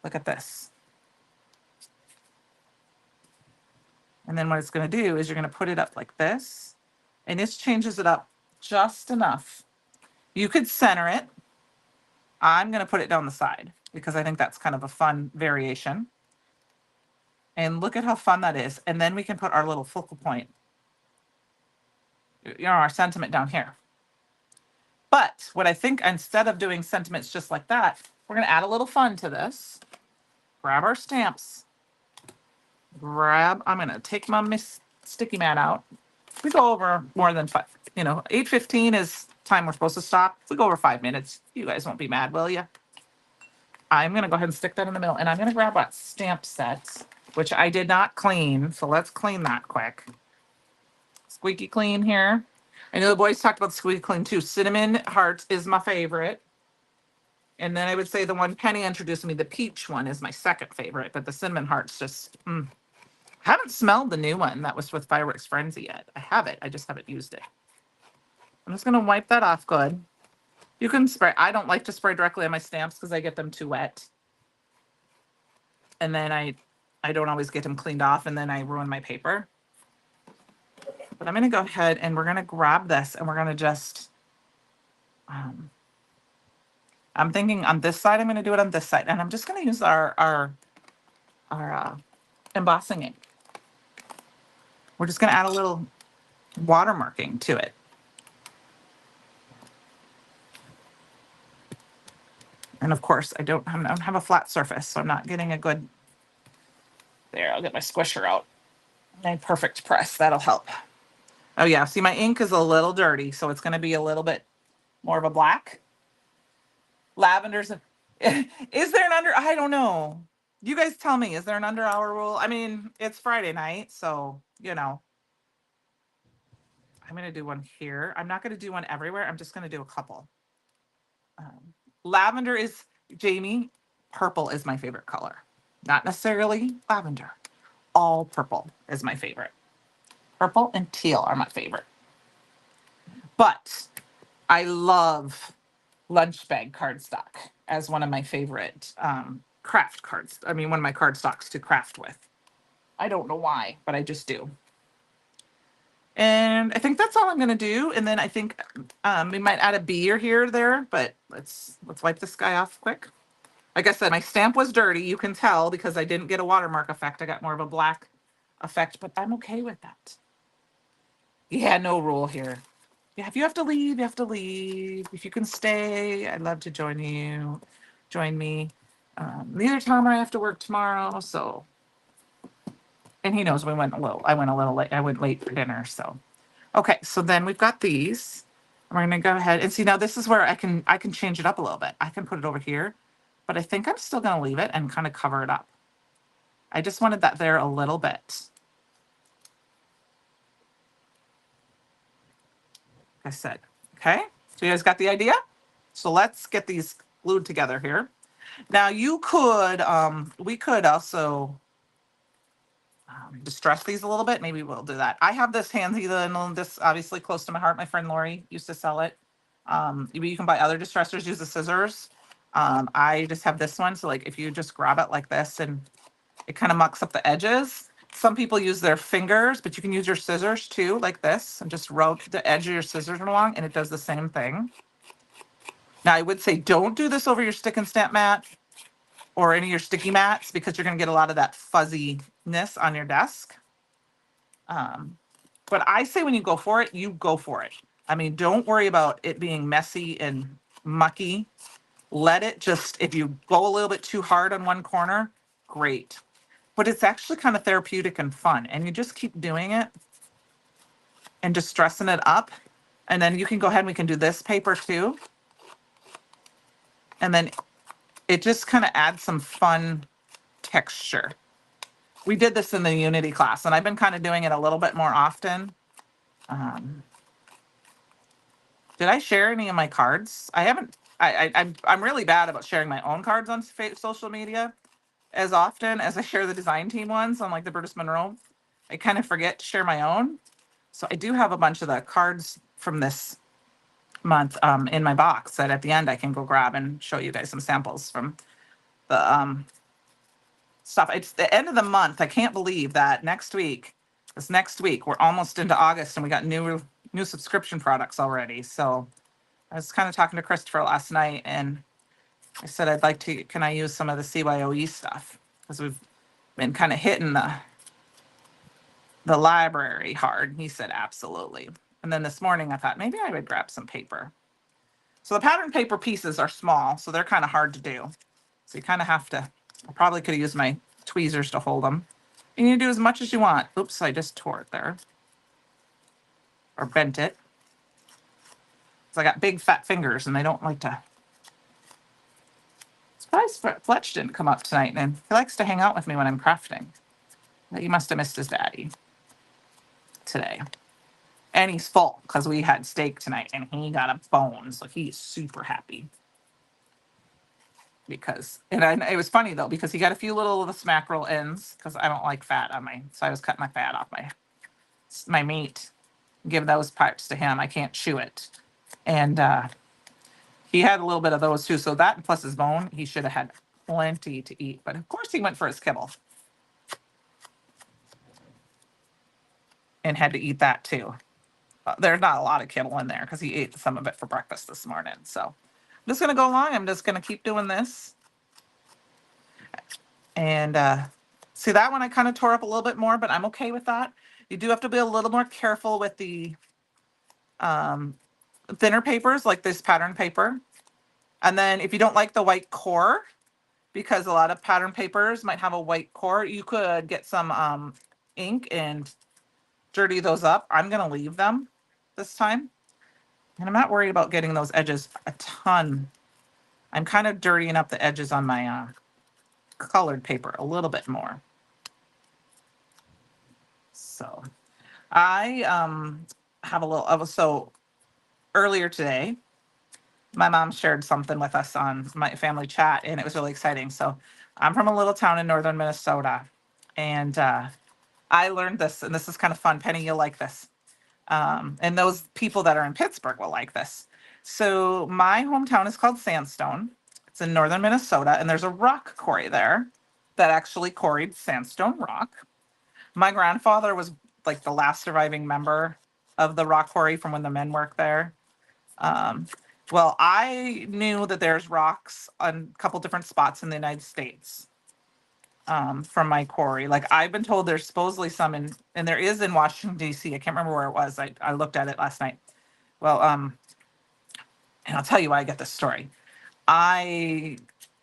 look at this. And then what it's going to do is you're going to put it up like this. And this changes it up just enough. You could center it. I'm going to put it down the side because I think that's kind of a fun variation. And look at how fun that is. And then we can put our little focal point, our sentiment down here. But what I think, instead of doing sentiments just like that, we're going to add a little fun to this. Grab our stamps. I'm going to take my sticky mat out. We go over more than 5. 8:15 is time we're supposed to stop. If we go over 5 minutes, you guys won't be mad, will you? I'm going to go ahead and stick that in the middle. And I'm going to grab that stamp set, which I did not clean. So let's clean that quick. Squeaky clean here. I know the boys talked about squeaky clean too. Cinnamon hearts is my favorite. And then I would say the one Penny introduced me, the peach one, is my second favorite. But the cinnamon hearts just, I haven't smelled the new one that was with Fireworks Frenzy yet. I have it. I just haven't used it. I'm just going to wipe that off good. You can spray. I don't like to spray directly on my stamps because I get them too wet. And then I don't always get them cleaned off, and then I ruin my paper. But I'm going to go ahead and we're going to grab this and we're going to just, I'm thinking on this side, I'm going to do it on this side. And I'm just going to use our embossing ink. We're just going to add a little watermarking to it. And of course, I don't have a flat surface, so I'm not getting a good, there, I'll get my squisher out. My perfect press, that'll help. Oh yeah, see my ink is a little dirty, so it's gonna be a little bit more of a black. Lavender's, is there an I don't know. You guys tell me, is there an under hour rule? I mean, it's Friday night, so, I'm gonna do one here. I'm not gonna do one everywhere. I'm just gonna do a couple. Lavender is, Jamie, purple is my favorite color. not necessarily lavender. All purple is my favorite. Purple and teal are my favorite. But I love lunch bag cardstock as one of my favorite craft cards. I mean, one of my cardstocks to craft with. I don't know why, but I just do. And I think that's all I'm gonna do. And then I think we might add a bee or here or there, but let's wipe this guy off quick. Like I said, my stamp was dirty. You can tell because I didn't get a watermark effect. I got more of a black effect, but I'm okay with that. Yeah, no rule here. Yeah, if you have to leave, you have to leave. If you can stay, I'd love to join you. Join me. Neither Tom or I have to work tomorrow, so. And he knows we went a little. I went a little late. I went late for dinner, so. Okay, so then we've got these. We're gonna go ahead and see now. This is where I can change it up a little bit. I can put it over here, but I think I'm still gonna leave it and kind of cover it up. I just wanted that there a little bit. Like I said, okay. So you guys got the idea? So let's get these glued together here. Now you could, we could also distress these a little bit. Maybe we'll do that. I have this handsy, and this obviously close to my heart. My friend Lori used to sell it. You can buy other distressors, use the scissors. I just have this one. So like if you just grab it like this and it kind of mucks up the edges. Some people use their fingers, but you can use your scissors too, like this, and just rub the edge of your scissors along and it does the same thing. Now I would say don't do this over your stick and stamp mat or any of your sticky mats because you're going to get a lot of that fuzziness on your desk. But I say when you go for it, you go for it. I mean, don't worry about it being messy and mucky. Let it just, if you go a little bit too hard on one corner, great. But it's actually kind of therapeutic and fun. And you just keep doing it and just stressing it up. And then you can go ahead and we can do this paper too. And then it just kind of adds some fun texture. We did this in the Unity class, and I've been kind of doing it a little bit more often. Did I share any of my cards? I haven't. I'm really bad about sharing my own cards on social media as often as I share the design team ones on like the Brutus Monroe. I kind of forget to share my own. So I do have a bunch of the cards from this month in my box that at the end I can go grab and show you guys some samples from the stuff. It's the end of the month. I can't believe that next week, we're almost into August and we got new subscription products already. So I was kind of talking to Christopher last night and I said, I'd like to, can I use some of the CYOE stuff? Because we've been kind of hitting the library hard. He said, absolutely. And then this morning I thought maybe I would grab some paper. So the pattern paper pieces are small, so they're kind of hard to do. So you kind of have to, I probably could have used my tweezers to hold them. And you do as much as you want. Oops, I just tore it there. Or bent it. So I got big fat fingers and I don't like to. Surprised Fletch didn't come up tonight, and he likes to hang out with me when I'm crafting. But he must have missed his daddy today. And he's full because we had steak tonight and he got a bone. So he's super happy. Because, it was funny though, because he got a few little of the smackerel ends because I don't like fat on so I was cutting my fat off my meat, give those parts to him. I can't chew it. And he had a little bit of those too. So that plus his bone, he should have had plenty to eat. But of course he went for his kibble and had to eat that too. There's not a lot of kibble in there because he ate some of it for breakfast this morning. So I'm just going to go along. I'm just going to keep doing this. And see, that one I kind of tore up a little bit more, but I'm okay with that. You do have to be a little more careful with the thinner papers like this pattern paper. And then if you don't like the white core, because a lot of pattern papers might have a white core, you could get some ink and dirty those up. I'm going to leave them this time. And I'm not worried about getting those edges a ton. I'm kind of dirtying up the edges on my colored paper a little bit more. So I have a little, so earlier today, my mom shared something with us on my family chat, and it was really exciting. So I'm from a little town in northern Minnesota, and I learned this, and this is kind of fun. Penny, you'll like this. And those people that are in Pittsburgh will like this. So my hometown is called Sandstone. It's in northern Minnesota, and there's a rock quarry there that actually quarried sandstone rock. My grandfather was like the last surviving member of the rock quarry from when the men worked there. Um, well, I knew that there's rocks on a couple different spots in the United States from my quarry. Like I've been told there's supposedly some in, and there is in Washington D.C. I can't remember where it was. I looked at it last night. Well, and I'll tell you why I get this story. I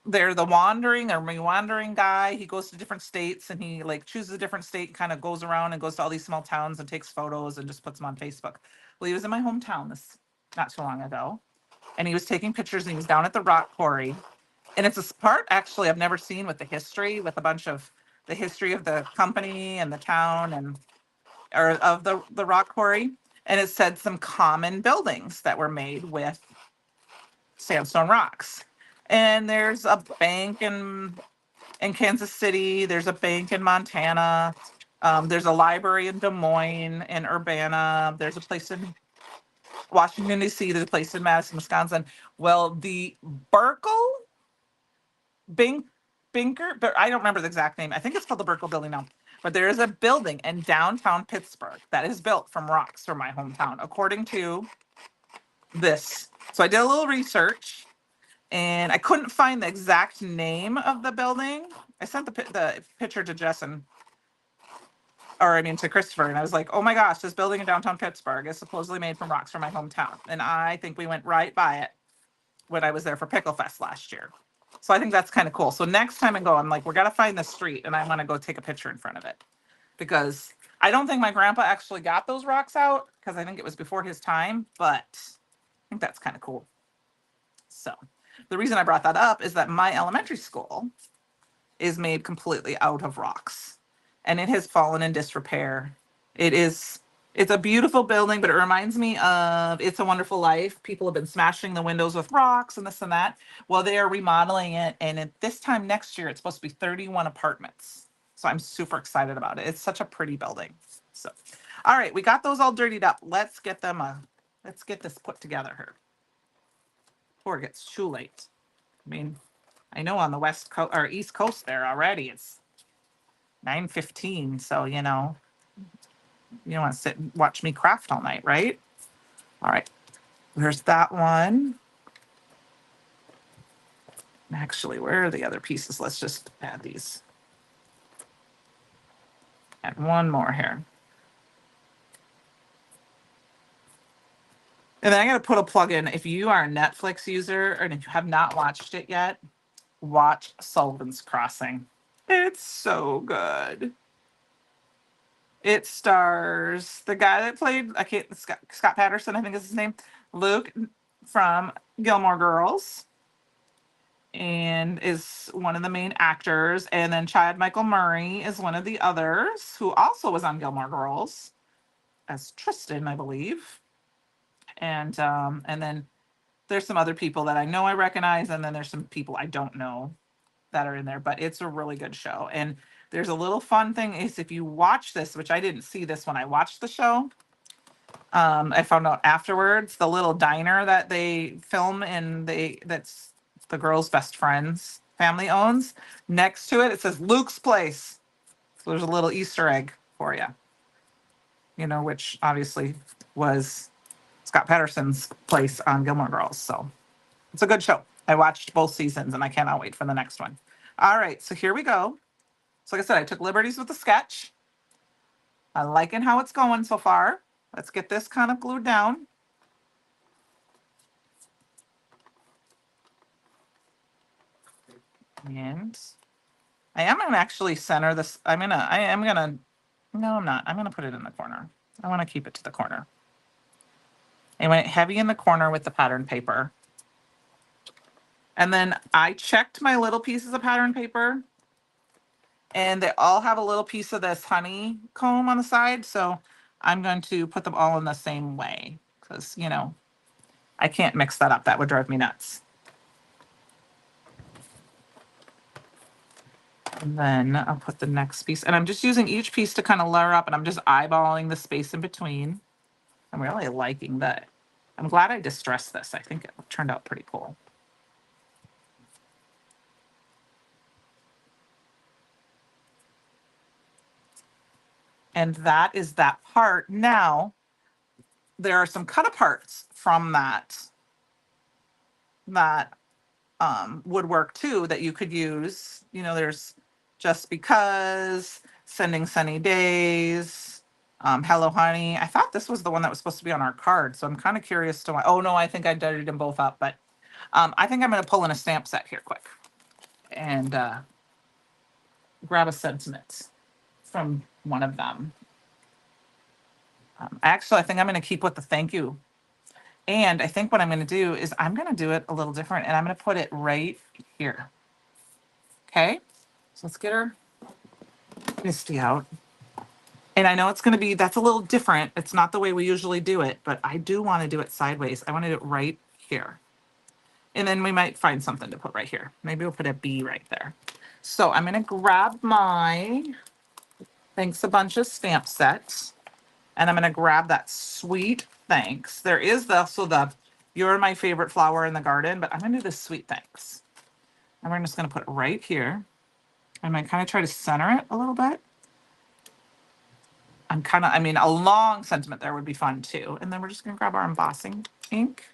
they're the wandering or wandering guy. He goes to different states and he like chooses a different state, kind of goes around and goes to all these small towns and takes photos and just puts them on Facebook. Well, he was in my hometown this not too long ago, and he was taking pictures and he was down at the rock quarry. And it's a part actually I've never seen with the history, with a bunch of the history of the company and the town and or of the rock quarry. And it said some common buildings that were made with sandstone rocks. And there's a bank in Kansas City. There's a bank in Montana. There's a library in Des Moines and Urbana. There's a place in Washington D.C. There's a place in Madison, Wisconsin. Well, the Burkle Bink Binker, but I don't remember the exact name. I think it's called the Burkle Building now. But there is a building in downtown Pittsburgh that is built from rocks from my hometown, according to this. So I did a little research and I couldn't find the exact name of the building. I sent the picture to Jess to Christopher, and I was like, oh my gosh, this building in downtown Pittsburgh is supposedly made from rocks from my hometown. And I think we went right by it when I was there for Pickle Fest last year. So I think that's kind of cool. So next time I go, I'm like, we're gonna find the street and I want to go take a picture in front of it. Because I don't think my grandpa actually got those rocks out because I think it was before his time, but I think that's kind of cool. So the reason I brought that up is that my elementary school is made completely out of rocks and it has fallen in disrepair. It's a beautiful building, but it reminds me of It's a Wonderful Life. People have been smashing the windows with rocks and this and that. Well, they are remodeling it, and at this time next year, it's supposed to be 31 apartments. So I'm super excited about it. It's such a pretty building. So, all right, we got those all dirtied up. Let's get this put together here before it gets too late. I mean, I know on the West Coast or East Coast there already, it's 9:15. So, you don't want to sit and watch me craft all night, right? All right, there's that one. Actually, where are the other pieces? Let's just add these. Add one more here. And then I got to put a plug in. If you are a Netflix user and if you have not watched it yet, watch Sullivan's Crossing. It's so good. It stars the guy that played Scott Patterson, I think is his name, Luke from Gilmore Girls, and is one of the main actors. And then Chad Michael Murray is one of the others who also was on Gilmore Girls as Tristan, I believe. And then there's some other people that I know I recognize, and then there's some people I don't know that are in there. But it's a really good show. And there's a little fun thing is if you watch this, which I didn't see this when I watched the show. I found out afterwards the little diner that they film and that's the girl's best friend's family owns. Next to it, it says Luke's Place. So there's a little Easter egg for you. Which obviously was Scott Patterson's place on Gilmore Girls. So it's a good show. I watched both seasons and I cannot wait for the next one. All right, so here we go. So like I said, I took liberties with the sketch. I'm liking how it's going so far. Let's get this kind of glued down. And I am going to actually center this. No, I'm not. I'm going to put it in the corner. I want to keep it to the corner. I went heavy in the corner with the pattern paper. And then I checked my little pieces of pattern paper. And they all have a little piece of this honeycomb on the side. So I'm going to put them all in the same way. Because, I can't mix that up. That would drive me nuts. And then I'll put the next piece, and I'm just using each piece to kind of layer up, and I'm just eyeballing the space in between. I'm really liking that. I'm glad I distressed this. I think it turned out pretty cool. And that is that part. Now, there are some cut aparts from that woodwork too that you could use. You know, there's Just Because, Sending Sunny Days, Hello Honey. I thought this was the one that was supposed to be on our card, so I'm kind of curious to why. Oh no, I think I dirtied them both up, but I think I'm going to pull in a stamp set here quick and grab a sentiment from one of them. Actually, I think I'm going to keep with the thank you. And I think what I'm going to do is I'm going to do it a little different, and I'm going to put it right here. Okay, so let's get our Misty out. And I know it's going to be, that's a little different. It's not the way we usually do it, but I do want to do it sideways. I want to do it right here. And then we might find something to put right here. Maybe we'll put a B right there. So I'm going to grab my Thanks a Bunches stamp set. And I'm going to grab that Sweet Thanks. There is also the You're My Favorite Flower in the Garden, but I'm going to do the Sweet Thanks. And we're just going to put it right here. I'm going to kind of try to center it a little bit. I mean, a long sentiment there would be fun too. And then we're just going to grab our embossing ink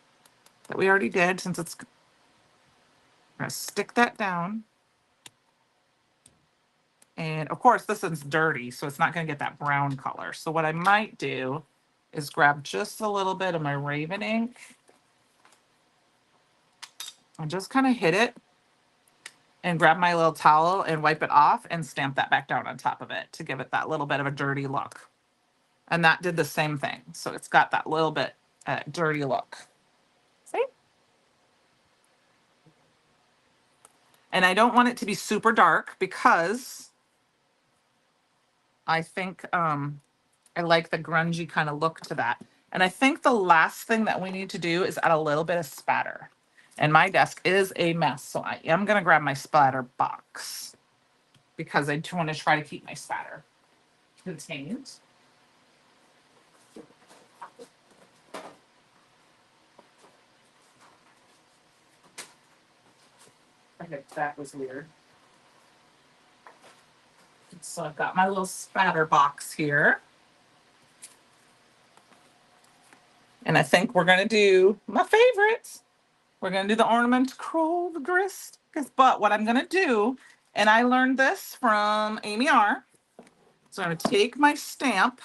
that we already did, since it's, we're going to stick that down. And of course, this one's dirty, so it's not going to get that brown color. So what I might do is grab just a little bit of my Raven ink and just kind of hit it and grab my little towel and wipe it off and stamp that back down on top of it to give it that little bit of a dirty look. And that did the same thing. So it's got that little bit dirty look. See? And I don't want it to be super dark because I think I like the grungy kind of look to that. And I think the last thing that we need to do is add a little bit of spatter. And my desk is a mess, so I am going to grab my splatter box because I do want to try to keep my spatter contained. Okay, that was weird. So I've got my little spatter box here. And I think we're going to do my favorites. We're going to do the ornament Crow the Grist. But what I'm going to do, and I learned this from Amy R. So I'm going to take my stamp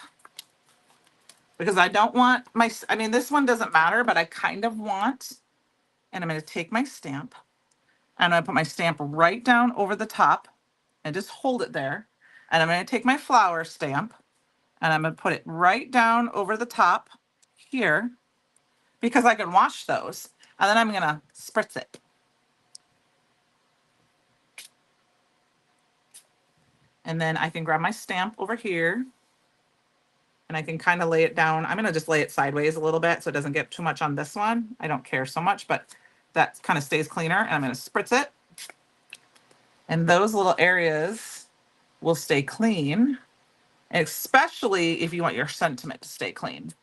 because I don't want I mean, this one doesn't matter, but I kind of want, and I'm going to take my stamp and I'm going to put my stamp right down over the top and just hold it there. And I'm going to take my flower stamp and I'm going to put it right down over the top here because I can wash those. And then I'm going to spritz it. And then I can grab my stamp over here and I can kind of lay it down. I'm going to just lay it sideways a little bit so it doesn't get too much on this one. I don't care so much, but that kind of stays cleaner. And I'm going to spritz it. And those little areas will stay clean, especially if you want your sentiment to stay clean,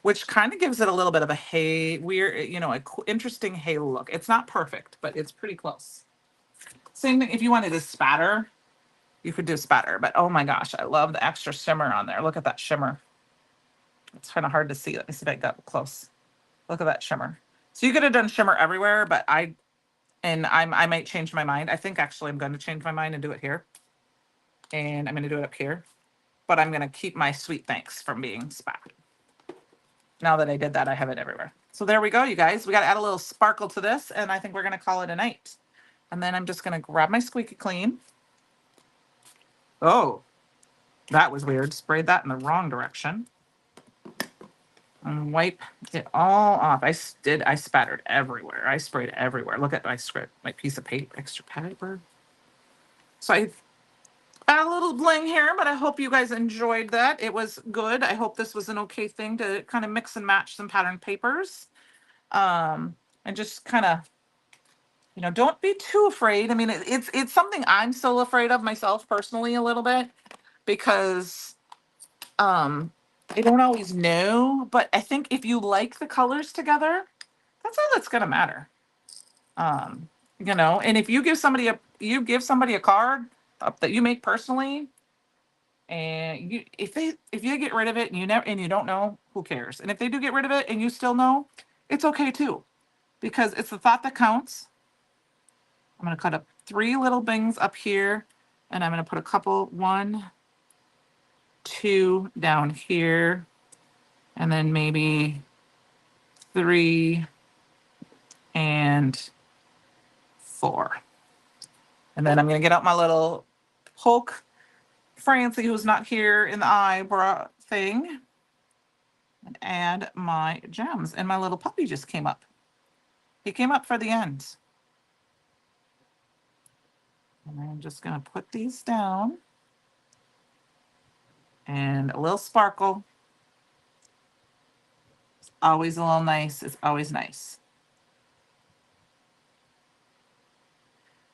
which kind of gives it a little bit of a weird, you know, interesting halo look. It's not perfect, but it's pretty close. Same thing if you wanted to spatter, you could do spatter, but oh my gosh, I love the extra shimmer on there. Look at that shimmer. It's kind of hard to see. Let me see if I got close. Look at that shimmer. So you could have done shimmer everywhere, but I might change my mind. I think actually I'm going to change my mind and do it here. And I'm going to do it up here. But I'm going to keep my Sweet Thanks from being spattered. Now that I did that, I have it everywhere. So there we go, you guys. We got to add a little sparkle to this, and I think we're going to call it a night. And then I'm just going to grab my Squeaky Clean. Oh, that was weird. Sprayed that in the wrong direction. And wipe it all off. I spattered everywhere. I sprayed everywhere. Look at my piece of paper, extra paper. So I add a little bling here, but I hope you guys enjoyed that. It was good. I hope this was an okay thing to kind of mix and match some pattern papers. And just kind of, don't be too afraid. I mean, it's something I'm still afraid of myself personally a little bit because I don't always know, but I think if you like the colors together, that's all that's gonna matter. Um, and if you give somebody a card that you make personally, and if you get rid of it and you don't know, who cares? And if they do get rid of it and you still know, it's okay too, because it's the thought that counts. I'm gonna cut up 3 little things up here, and I'm gonna put a couple, 1, 2 down here, and then maybe 3 and 4. And then I'm gonna get out my little poke Francie, who's not here, in the eyebrow thing, and add my gems. And my little puppy just came up. He came up for the end. And I'm just gonna put these down. And a little sparkle. It's always a little nice. It's always nice.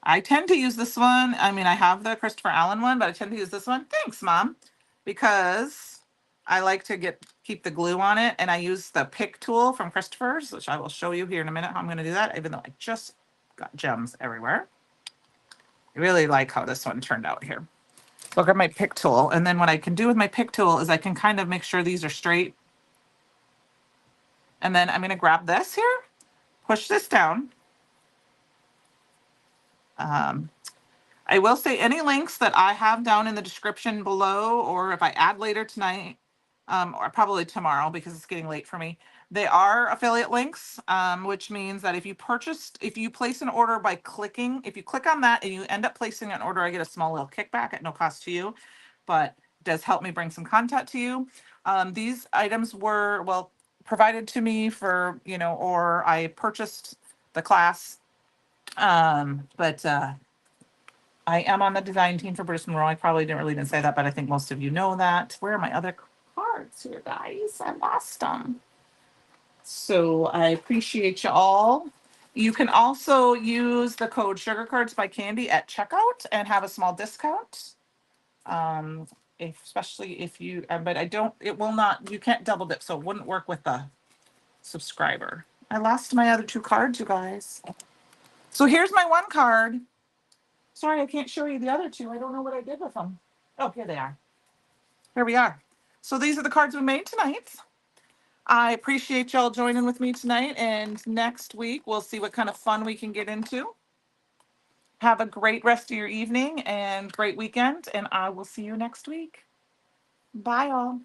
I tend to use this one. I mean, I have the Christopher Allen one, but I tend to use this one. Thanks, Mom. Because I like to keep the glue on it, and I use the pick tool from Christopher's, which I will show you here in a minute how I'm going to do that, even though I just got gems everywhere. I really like how this one turned out here. Look at my pick tool, and then what I can do with my pick tool is I can kind of make sure these are straight. And then I'm going to grab this here, push this down. I will say any links that I have down in the description below, or if I add later tonight, or probably tomorrow because it's getting late for me, they are affiliate links, which means that if you place an order by clicking, if you click on that and you end up placing an order, I get a small little kickback at no cost to you, but it does help me bring some content to you. These items were, provided to me for, or I purchased the class. But I am on the design team for Bruce Monroe. I probably didn't say that, but I think most of you know that. Where are my other cards here, guys? I lost them. So I appreciate you all. You can also use the code Sugar Cards by Candi at checkout and have a small discount. Especially if you, but it will not, you can't double dip, so it wouldn't work with the subscriber. I lost my other 2 cards, you guys. So here's my 1 card. Sorry, I can't show you the other 2. I don't know what I did with them. Oh, here they are. Here we are. So these are the cards we made tonight. I appreciate y'all joining with me tonight, and next week we'll see what kind of fun we can get into. Have a great rest of your evening and great weekend, and I will see you next week. Bye, all.